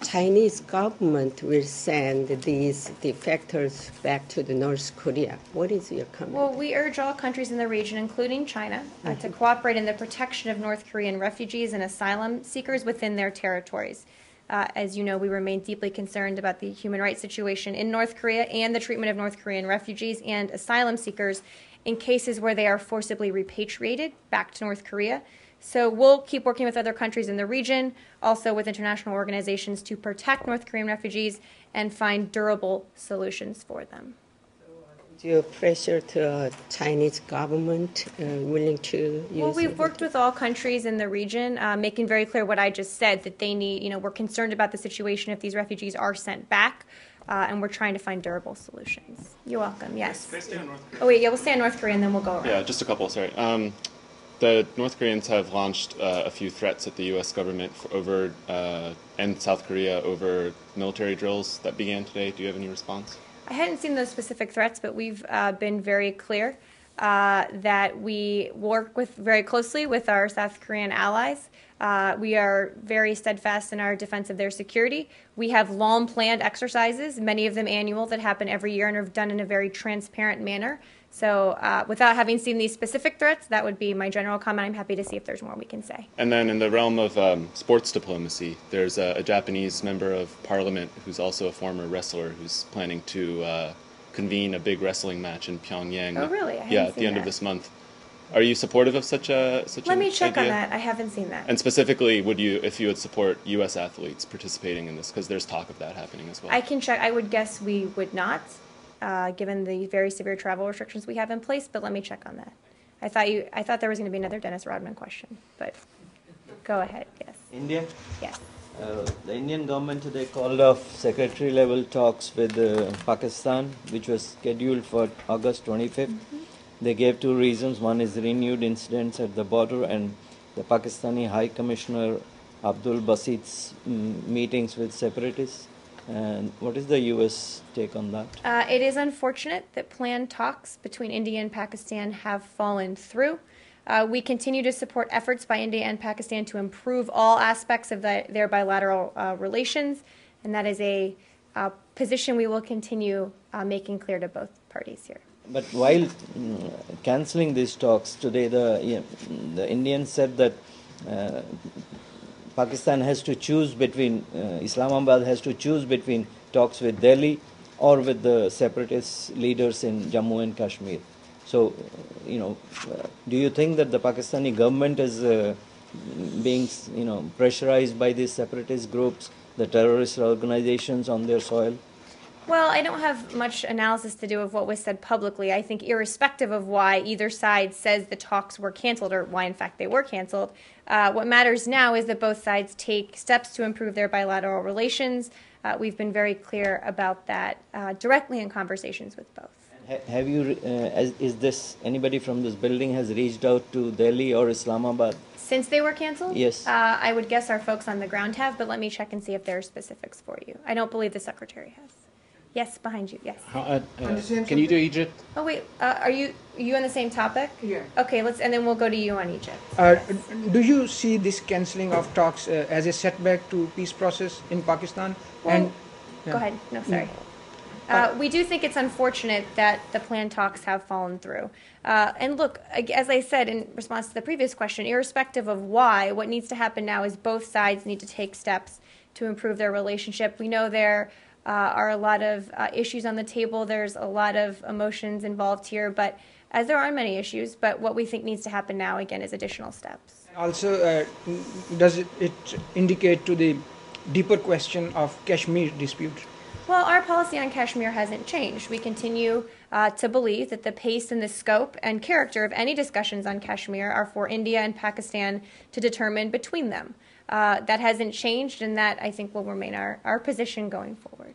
Chinese government will send these defectors back to the North Korea. What is your comment? Well, we urge all countries in the region, including China, to cooperate in the protection of North Korean refugees and asylum seekers within their territories. As you know, we remain deeply concerned about the human rights situation in North Korea and the treatment of North Korean refugees and asylum seekers in cases where they are forcibly repatriated back to North Korea. So we'll keep working with other countries in the region, also with international organizations, to protect North Korean refugees and find durable solutions for them. Do you pressure to Chinese government willing to use? Well, we've worked with all countries in the region, making very clear what I just said, that they need, we're concerned about the situation if these refugees are sent back, and we're trying to find durable solutions. You're welcome, yes. Can I stay on North Korea? Oh, wait, yeah, we'll stay on North Korea and then we'll go around. Yeah, just a couple, sorry. The North Koreans have launched a few threats at the U.S. government and South Korea over military drills that began today. Do you have any response? I hadn't seen those specific threats, but we've been very clear that we work very closely with our South Korean allies. We are very steadfast in our defense of their security. We have long planned exercises, many of them annual, that happen every year and are done in a very transparent manner. So without having seen these specific threats, that would be my general comment. I'm happy to see if there's more we can say. And then in the realm of sports diplomacy, there's a Japanese member of parliament who's also a former wrestler who's planning to convene a big wrestling match in Pyongyang. Oh, really? I yeah, haven't at the seen end of that. this month. Are you supportive of such Let me check on idea? that. I haven't seen that. And specifically, if you would support U.S. athletes participating in this, because there's talk of that happening as well. I can check. I would guess we would not, given the very severe travel restrictions we have in place. But let me check on that. I thought there was going to be another Dennis Rodman question, but go ahead. Yes. India? Yes. The Indian government today called off secretary-level talks with Pakistan, which was scheduled for August 25th. Mm-hmm. They gave two reasons. One is renewed incidents at the border and the Pakistani High Commissioner Abdul Basit's meetings with separatists. And what is the U.S. take on that? It is unfortunate that planned talks between India and Pakistan have fallen through. We continue to support efforts by India and Pakistan to improve all aspects of their bilateral relations, and that is a position we will continue making clear to both parties here. But while cancelling these talks today, the Indians said that Pakistan has to choose between, Islamabad has to choose between talks with Delhi or with the separatist leaders in Jammu and Kashmir. So, do you think that the Pakistani government is being, pressurized by these separatist groups, the terrorist organizations on their soil? Well, I don't have much analysis to do of what was said publicly. I think irrespective of why either side says the talks were canceled or why, in fact, they were canceled, what matters now is that both sides take steps to improve their bilateral relations. We've been very clear about that directly in conversations with both. Have you, anybody from this building has reached out to Delhi or Islamabad? Since they were canceled? Yes. I would guess our folks on the ground have, but let me check and see if there are specifics for you. I don't believe the secretary has. Yes, behind you, yes. Can you do Egypt? Oh, wait, are you on the same topic? Yeah. Okay, and then we'll go to you on Egypt. Do you see this cancelling of talks as a setback to peace process in Pakistan? Well, go ahead. No, sorry. We do think it's unfortunate that the planned talks have fallen through. And look, as I said in response to the previous question, irrespective of why, what needs to happen now is both sides need to take steps to improve their relationship. We know there are a lot of issues on the table. There's a lot of emotions involved here, but as there are many issues, but what we think needs to happen now, again, is additional steps. Also, does it indicate to the deeper question of Kashmir dispute? Well, our policy on Kashmir hasn't changed. We continue to believe that the pace and the scope and character of any discussions on Kashmir are for India and Pakistan to determine between them. that hasn't changed, and that I think will remain our position going forward.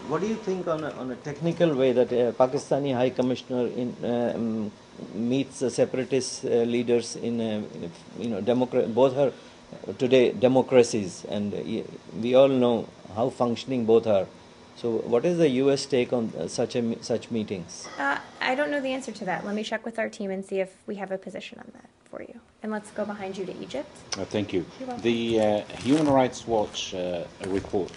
What do you think on a technical way that Pakistani High Commissioner meets the separatist leaders in both are today democracies, and we all know how functioning both are. So what is the U.S. take on such meetings? I don't know the answer to that. Let me check with our team and see if we have a position on that for you. And let's go behind you to Egypt. Thank you. You're welcome. The Human Rights Watch report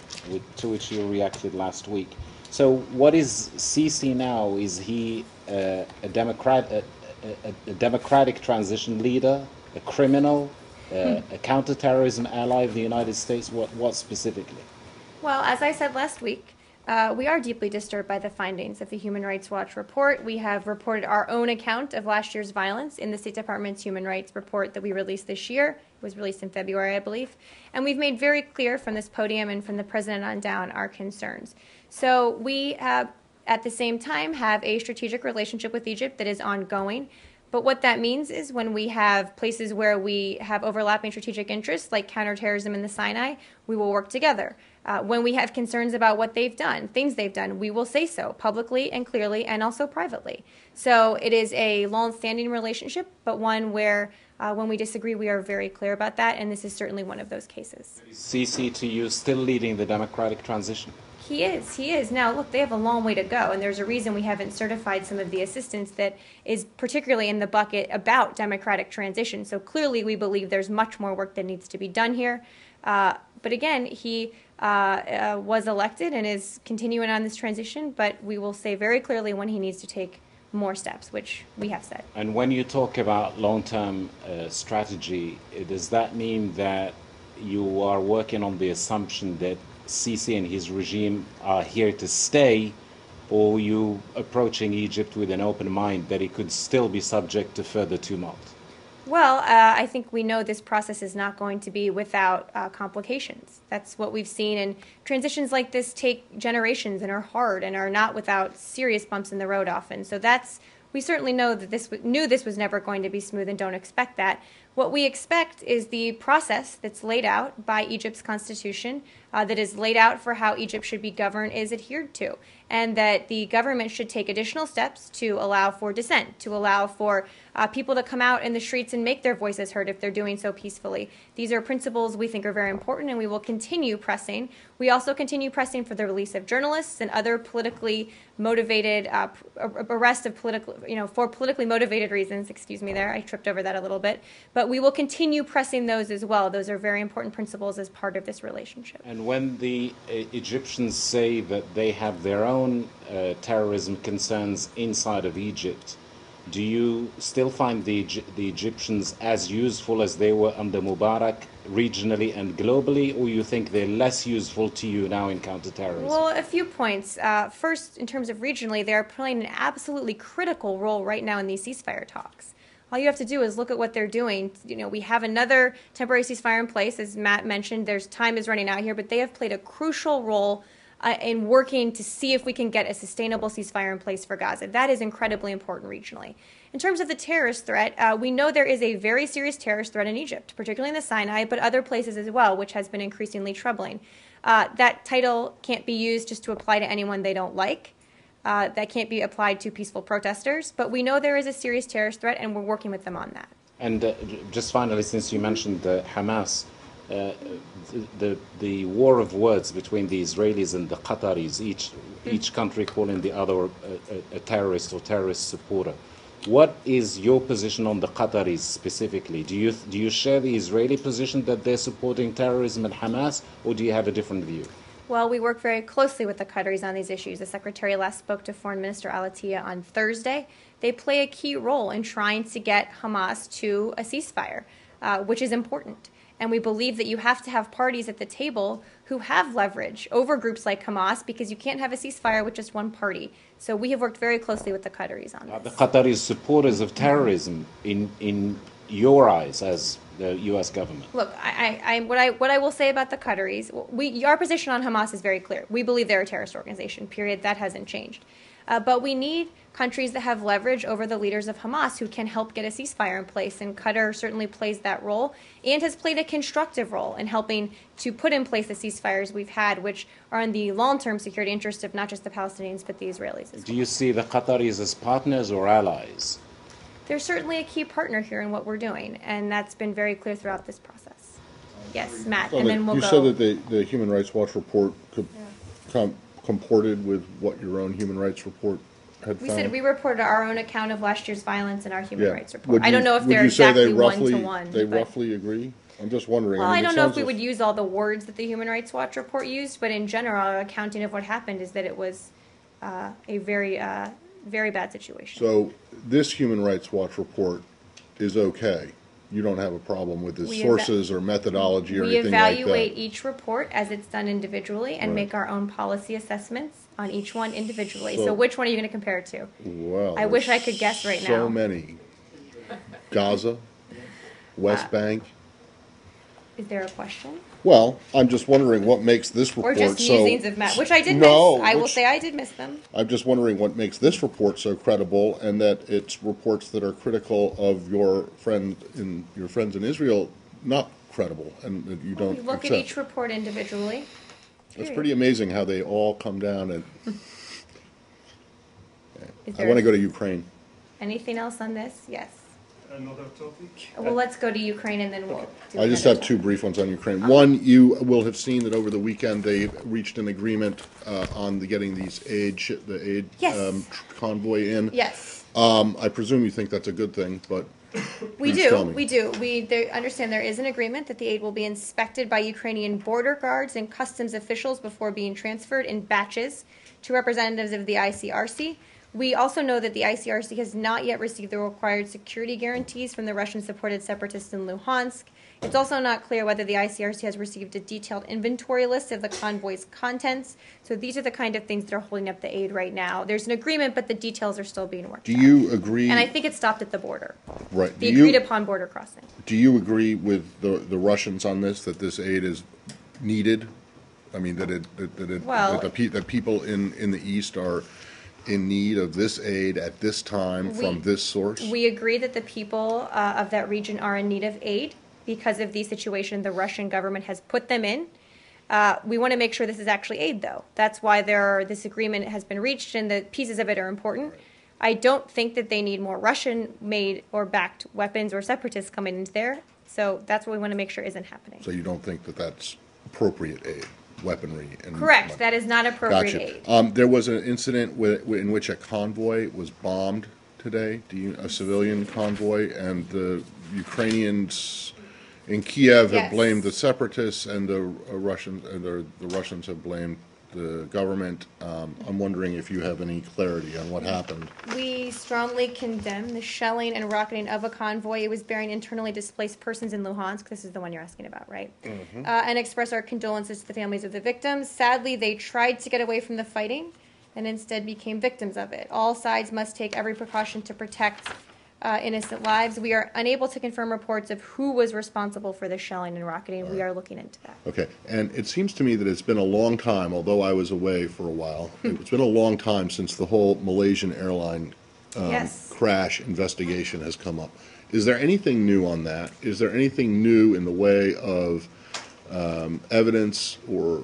to which you reacted last week. So what is Sisi now? Is he a democratic transition leader, a criminal, a counterterrorism ally of the United States? What specifically? Well, as I said last week, we are deeply disturbed by the findings of the Human Rights Watch report. We have reported our own account of last year's violence in the State Department's Human Rights report that we released this year. It was released in February, I believe. And we've made very clear from this podium and from the President on down our concerns. So we, at the same time, have a strategic relationship with Egypt that is ongoing. But what that means is when we have places where we have overlapping strategic interests, like counterterrorism in the Sinai, we will work together. When we have concerns about what they've done, things they've done, we will say so publicly and clearly and also privately. So it is a long-standing relationship, but one where when we disagree, we are very clear about that, and this is certainly one of those cases. Is Sisi to you still leading the democratic transition? He is. Now, look, they have a long way to go, and there's a reason we haven't certified some of the assistance that is particularly in the bucket about democratic transition. So clearly we believe there's much more work that needs to be done here. But again, he was elected and is continuing on this transition, but we will say very clearly when he needs to take more steps, which we have said. And when you talk about long-term strategy, does that mean that you are working on the assumption that Sisi and his regime are here to stay, or you approaching Egypt with an open mind that it could still be subject to further tumult? Well, I think we know this process is not going to be without complications. That's what we've seen, and transitions like this take generations and are hard and are not without serious bumps in the road often. So we certainly know that this was never going to be smooth and don't expect that. What we expect is the process that's laid out by Egypt's constitution, that is laid out for how Egypt should be governed, is adhered to, and that the government should take additional steps to allow for dissent, to allow for people to come out in the streets and make their voices heard if they're doing so peacefully. These are principles we think are very important, and we will continue pressing. We also continue pressing for the release of journalists and other politically motivated arrest of for politically motivated reasons. Excuse me there, I tripped over that a little bit. But we will continue pressing those as well. Those are very important principles as part of this relationship. And when the Egyptians say that they have their own terrorism concerns inside of Egypt, do you still find the Egyptians as useful as they were under Mubarak regionally and globally, or you think they're less useful to you now in counterterrorism? Well, a few points. First, in terms of regionally, they are playing an absolutely critical role right now in these ceasefire talks. All you have to do is look at what they're doing. We have another temporary ceasefire in place, as Matt mentioned. Time is running out here, but they have played a crucial role in working to see if we can get a sustainable ceasefire in place for Gaza. That is incredibly important regionally. In terms of the terrorist threat, we know there is a very serious terrorist threat in Egypt, particularly in the Sinai, but other places as well, which has been increasingly troubling. That title can't be used just to apply to anyone they don't like. That can't be applied to peaceful protesters, but we know there is a serious terrorist threat, and we're working with them on that. And just finally, since you mentioned Hamas, the war of words between the Israelis and the Qataris, each country calling the other a terrorist or terrorist supporter. What is your position on the Qataris specifically? Do you share the Israeli position that they're supporting terrorism and Hamas, or do you have a different view? Well, we work very closely with the Qataris on these issues. The Secretary last spoke to Foreign Minister Al-Attiyah on Thursday. They play a key role in trying to get Hamas to a ceasefire, which is important. And we believe that you have to have parties at the table who have leverage over groups like Hamas, because you can't have a ceasefire with just one party. So we have worked very closely with the Qataris on this. The Qataris supporters of terrorism in your eyes as the U.S. government? Look, what I will say about the Qataris, our position on Hamas is very clear. We believe they're a terrorist organization, period. That hasn't changed. But we need countries that have leverage over the leaders of Hamas who can help get a ceasefire in place. And Qatar certainly plays that role and has played a constructive role in helping to put in place the ceasefires we've had, which are in the long-term security interest of not just the Palestinians, but the Israelis as well. Do you see the Qataris as partners or allies? They're certainly a key partner here in what we're doing, and that's been very clear throughout this process. Yes, Matt, Well, and then we'll you go. said that the Human Rights Watch report comported with what your own Human Rights report had We found? said we reported our own account of last year's violence in our human Yeah. rights report. I Would don't know you- if would they're you say exactly they roughly, one-to-one. They but- roughly agree? I'm just wondering. Well, mean, I it don't know if sounds we as- would use all the words that the Human Rights Watch report used, but in general, our accounting of what happened is that it was a very, very bad situation. So this Human Rights Watch report is okay. You don't have a problem with the We sources or methodology or We anything like evaluate that? each report as it's done individually and Right. make our own policy assessments on each one individually. So So- which one are you going to compare it to? Well, I wish I could guess right now. So many. Gaza, West Bank. Is there a question? Well, I'm just wondering what makes this Or report just so. musings of Matt, which I did No, miss. I will which- say I did miss them. I'm just wondering what makes this report so credible, and that it's reports that are critical of your friends in Israel not credible, and that you don't We look accept. at each report individually. It's Period. pretty amazing how they all come down and. Is I there want to go to Ukraine. anything else on this? Yes. Another topic? Well, let's go to Ukraine and then we'll do I just another have two brief ones on Ukraine. One, you will have seen that over the weekend they reached an agreement on getting the aid Yes. convoy in. Yes. I presume you think that's a good thing, but We please tell do. me. We do. They understand there is an agreement that the aid will be inspected by Ukrainian border guards and customs officials before being transferred in batches to representatives of the ICRC. We also know that the ICRC has not yet received the required security guarantees from the Russian-supported separatists in Luhansk. It's also not clear whether the ICRC has received a detailed inventory list of the convoy's contents. So these are the kind of things that are holding up the aid right now. There's an agreement, but the details are still being worked Do you agree? and I think it stopped at the border. Right. The agreed upon border crossing. Do you agree with the Russians on this, that this aid is needed? I mean, Well- that people in the East are in need of this aid at this time from this source? We agree that the people of that region are in need of aid because of the situation the Russian government has put them in. We want to make sure this is actually aid, though. That's why this agreement has been reached, and the pieces of it are important. I don't think that they need more Russian-made or backed weapons or separatists coming into there. So that's what we want to make sure isn't happening. So you don't think that that's appropriate aid, weaponry? And Correct. That is not appropriate Gotcha. aid. There was an incident in which a convoy was bombed today, a civilian convoy, and the Ukrainians in Kiev have Yes. blamed the separatists, and the Russians have blamed the government. I'm wondering if you have any clarity on what happened. We strongly condemn the shelling and rocketing of a convoy. It was bearing internally displaced persons in Luhansk. This is the one you're asking about, right? And express our condolences to the families of the victims. Sadly, they tried to get away from the fighting and instead became victims of it. All sides must take every precaution to protect innocent lives. We are unable to confirm reports of who was responsible for the shelling and rocketing. We are looking into that. Okay, and it seems to me that it's been a long time, although I was away for a while, it's been a long time since the whole Malaysian airline Yes. crash investigation has come up. Is there anything new on that? Is there anything new in the way of evidence or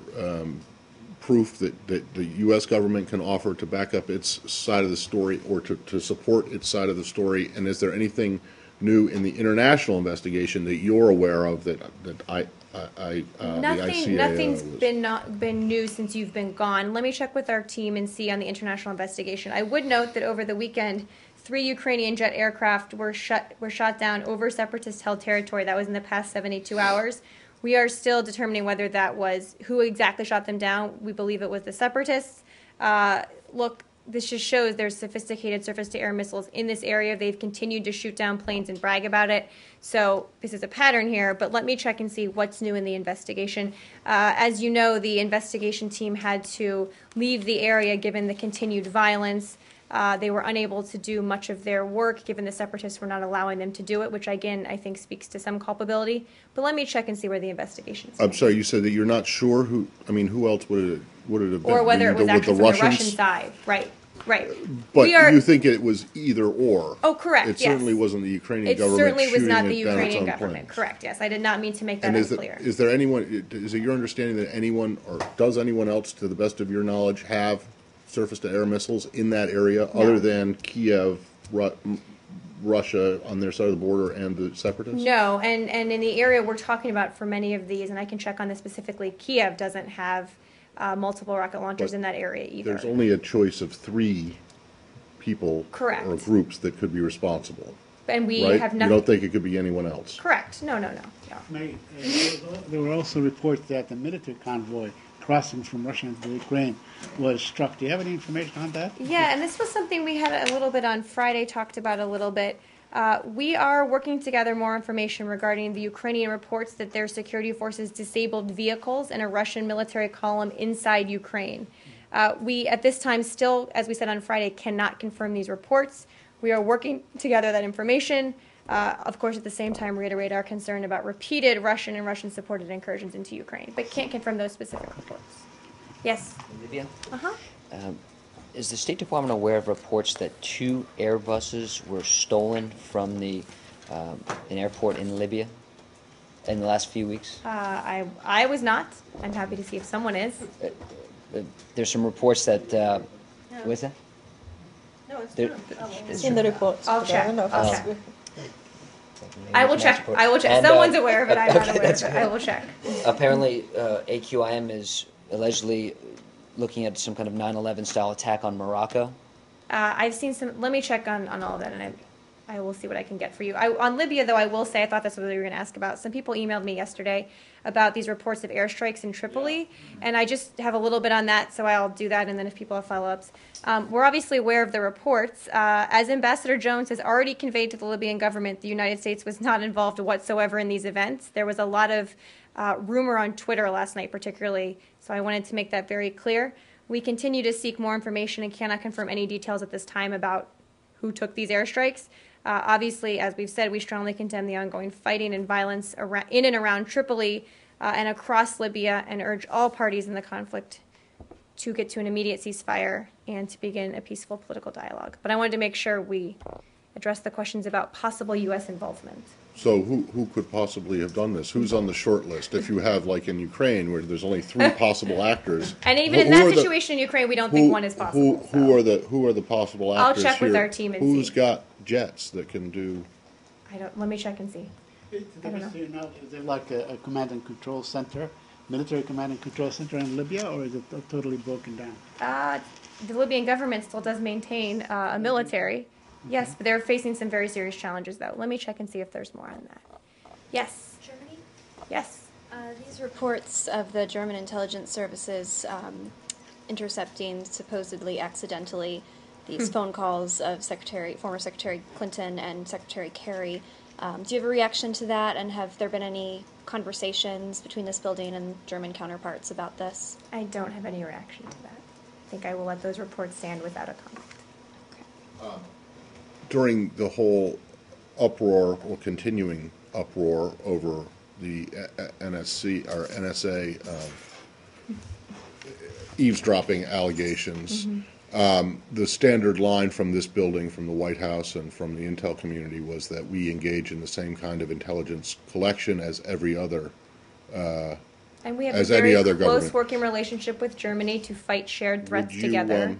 proof that the U.S. government can offer to back up its side of the story or to support its side of the story? And is there anything new in the international investigation that you're aware of that the ICAO Nothing's was- been new since you've been gone. Let me check with our team and see on the international investigation. I would note that over the weekend, 3 Ukrainian jet aircraft were shot down over separatist-held territory. That was in the past 72 hours. We are still determining whether that was who exactly shot them down. We believe it was the separatists. Look, this just shows there's sophisticated surface-to-air missiles in this area. They've continued to shoot down planes and brag about it. So this is a pattern here, but let me check and see what's new in the investigation. As you know, the investigation team had to leave the area given the continued violence. They were unable to do much of their work given the separatists were not allowing them to do it, which again I think speaks to some culpability. But let me check and see where the investigation is. I'm sorry, you said that you're not sure who. I mean, who else would it have been? Or whether it was With actually the from the Russians? Russian side. Right. But We are, you think it was either or? Oh, correct. It yes. certainly wasn't the Ukrainian It government. certainly was shooting not it the down its Ukrainian own government. planes. Correct. Yes, I did not mean to make that And unclear. is there anyone? Is it your understanding that anyone, or does anyone else, to the best of your knowledge, have surface-to-air missiles in that area other than Kiev, Russia on their side of the border, and the separatists? No, and in the area we're talking about for many of these, and I can check on this specifically, Kiev doesn't have multiple rocket launchers But in that area either. There's only a choice of 3 people Correct. or groups that could be responsible. And we right? have You nothing. don't think it could be anyone else? Correct. No. Yeah. There were also reports that the military convoy crossing from Russia into Ukraine was struck. Do you have any information on that? Yeah, and this was something we had a little bit on Friday, talked about a little bit. We are working to gather more information regarding the Ukrainian reports that their security forces disabled vehicles in a Russian military column inside Ukraine. We, at this time, still, as we said on Friday, cannot confirm these reports. We are working to gather that information. Of course, at the same time, reiterate our concern about repeated Russian and Russian-supported incursions into Ukraine, but can't confirm those specific reports. Yes? Libya? Uh-huh. Is the State Department aware of reports that 2 Airbuses were stolen from an airport in Libya in the last few weeks? I was not. I'm happy to see if someone is. There's some reports that. What's that? No, it's There- It's in the reports. I'll but I check. don't know if I'll it's- check. I will check. I will check. And, Someone's aware of it. I'm not okay, aware of that's it. good. I will check. Apparently, AQIM is allegedly looking at some kind of 9/11 style attack on Morocco. I've seen some. Let me check on all of that, and I will see what I can get for you. On Libya, though, I will say I thought that's what you were going to ask about. Some people emailed me yesterday about these reports of airstrikes in Tripoli, and I just have a little bit on that, so I'll do that, and then if people have follow-ups. We're obviously aware of the reports. As Ambassador Jones has already conveyed to the Libyan government, the United States was not involved whatsoever in these events. There was a lot of rumor on Twitter last night, particularly, so I wanted to make that very clear. We continue to seek more information and cannot confirm any details at this time about who took these airstrikes. Obviously, as we've said, we strongly condemn the ongoing fighting and violence in and around Tripoli and across Libya, and urge all parties in the conflict to get to an immediate ceasefire and to begin a peaceful political dialogue. But I wanted to make sure we address the questions about possible U.S. involvement. So who could possibly have done this? Who's on the short list? If you have, like in Ukraine, where there's only 3 possible actors. And even in that situation in Ukraine, we don't think one is possible. Who are the possible I'll actors check with here? our team and Who's see. got jets that can do? Let me check and see. Is there like a command and control center, military command and control center in Libya, or is it totally broken down? The Libyan government still does maintain a military. Yes, but they're facing some very serious challenges, though. Let me check and see if there's more on that. Yes. Germany? Yes. These reports of the German intelligence services intercepting supposedly accidentally these phone calls of former Secretary Clinton and Secretary Kerry. Do you have a reaction to that, and have there been any conversations between this building and German counterparts about this? I don't have any reaction to that. I think I will let those reports stand without a comment. During the whole uproar, or continuing uproar over the NSA eavesdropping allegations, the standard line from this building, from the White House and from the intel community, was that we engage in the same kind of intelligence collection as every other And we have as a any very other close government. working relationship with Germany to fight shared threats Would you, together.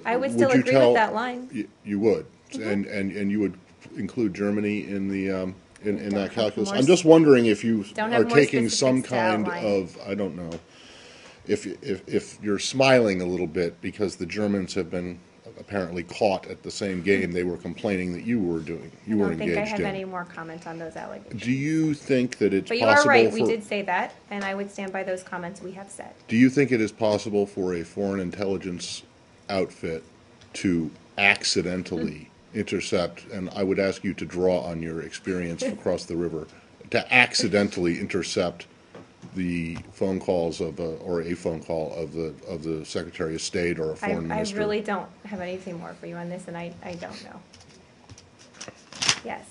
I would still you agree tell- with that line. You would, and you would include Germany in the in that calculus. more I'm just wondering if you Don't are have more taking some specifics to kind outline. of, I don't know, if you're smiling a little bit because the Germans have been apparently caught at the same game they were complaining that you were doing. You I were don't think I engaged have in. any more comment on those allegations. Do you think that it's But you possible are right. for? We did say that, and I would stand by those comments we have said. Do you think it is possible for a foreign intelligence outfit to accidentally intercept, and I would ask you to draw on your experience across the river, to accidentally intercept the phone calls or a phone call of the Secretary of State or a foreign minister. I really don't have anything more for you on this, and I don't know. Yes.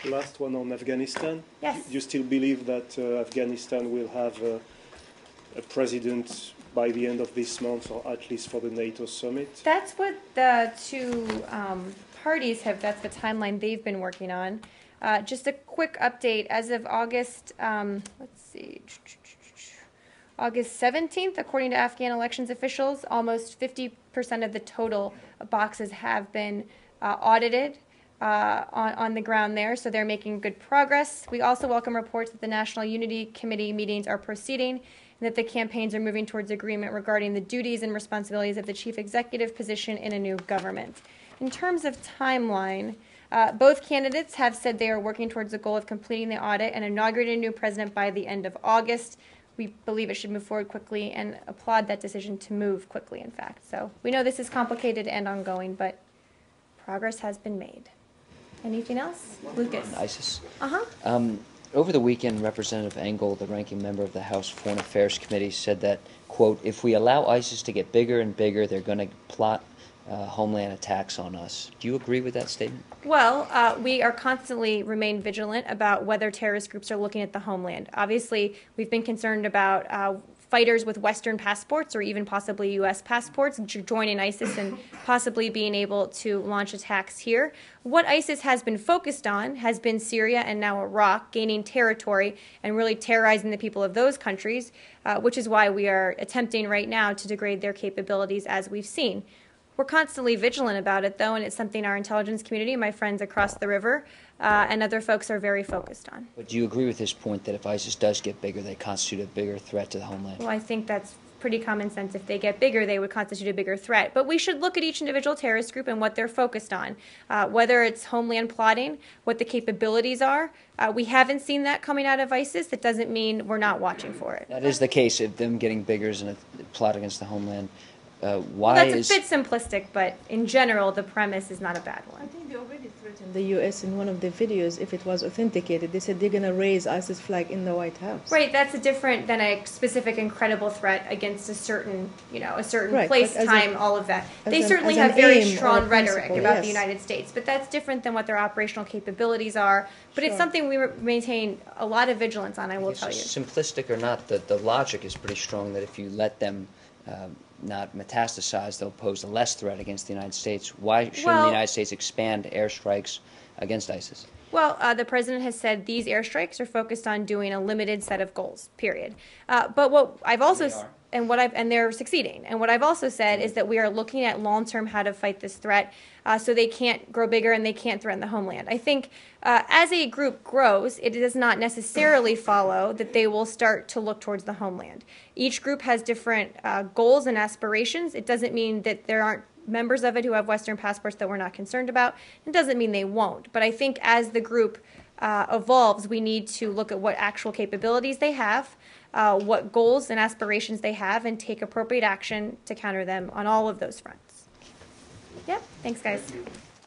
Last one on Afghanistan. Yes. Do you still believe that Afghanistan will have a president by the end of this month, or at least for the NATO summit? That's what the two parties have, that's the timeline they've been working on. Just a quick update. As of August, let's see, August 17th, according to Afghan elections officials, almost 50% of the total boxes have been audited on the ground there, so they're making good progress. We also welcome reports that the National Unity Committee meetings are proceeding and that the campaigns are moving towards agreement regarding the duties and responsibilities of the chief executive position in a new government. In terms of timeline, both candidates have said they are working towards the goal of completing the audit and inaugurating a new president by the end of August. We believe it should move forward quickly and applaud that decision to move quickly, in fact. So we know this is complicated and ongoing, but progress has been made. Anything else? Lucas. ISIS. Uh-huh. Over the weekend, Representative Engel, the ranking member of the House Foreign Affairs Committee, said that, quote, if we allow ISIS to get bigger and bigger, they're going to plot homeland attacks on us. Do you agree with that statement? Well, we are constantly remain vigilant about whether terrorist groups are looking at the homeland. Obviously, we've been concerned about fighters with Western passports or even possibly U.S. passports joining ISIS and possibly being able to launch attacks here. What ISIS has been focused on has been Syria and now Iraq, gaining territory and really terrorizing the people of those countries, which is why we are attempting right now to degrade their capabilities as we've seen. We're constantly vigilant about it, though, and it's something our intelligence community, my friends across the river, and other folks are very focused on. But do you agree with this point that if ISIS does get bigger, they constitute a bigger threat to the homeland? Well, I think that's pretty common sense. If they get bigger, they would constitute a bigger threat. But we should look at each individual terrorist group and what they're focused on, whether it's homeland plotting, what the capabilities are. We haven't seen that coming out of ISIS. That doesn't mean we're not watching for it. That is the case. If them getting bigger is a plot against the homeland. Well, that's a bit simplistic, but in general, the premise is not a bad one. I think they already threatened the U.S. in one of the videos, if it was authenticated. They said they're going to raise ISIS flag in the White House. Right, that's a different than a specific incredible threat against a certain, a certain Right, place, but time, all of that. They as certainly an have very aim or strong a rhetoric principle, about yes. the United States, but that's different than what their operational capabilities are. But it's Sure. something we maintain a lot of vigilance on, I will tell you. Simplistic or not, the logic is pretty strong that if you let them not metastasize, they'll pose a less threat against the United States. Why shouldn't the United States expand airstrikes against ISIS? Well, the president has said these airstrikes are focused on doing a limited set of goals, period. But what I've also and they're succeeding. And what I've also said is that we are looking at long-term how to fight this threat so they can't grow bigger and they can't threaten the homeland. I think as a group grows, it does not necessarily follow that they will start to look towards the homeland. Each group has different goals and aspirations. It doesn't mean that there aren't members of it who have Western passports that we're not concerned about. It doesn't mean they won't. But I think as the group evolves, we need to look at what actual capabilities they have, what goals and aspirations they have, and take appropriate action to counter them on all of those fronts. Yep. Thanks, guys.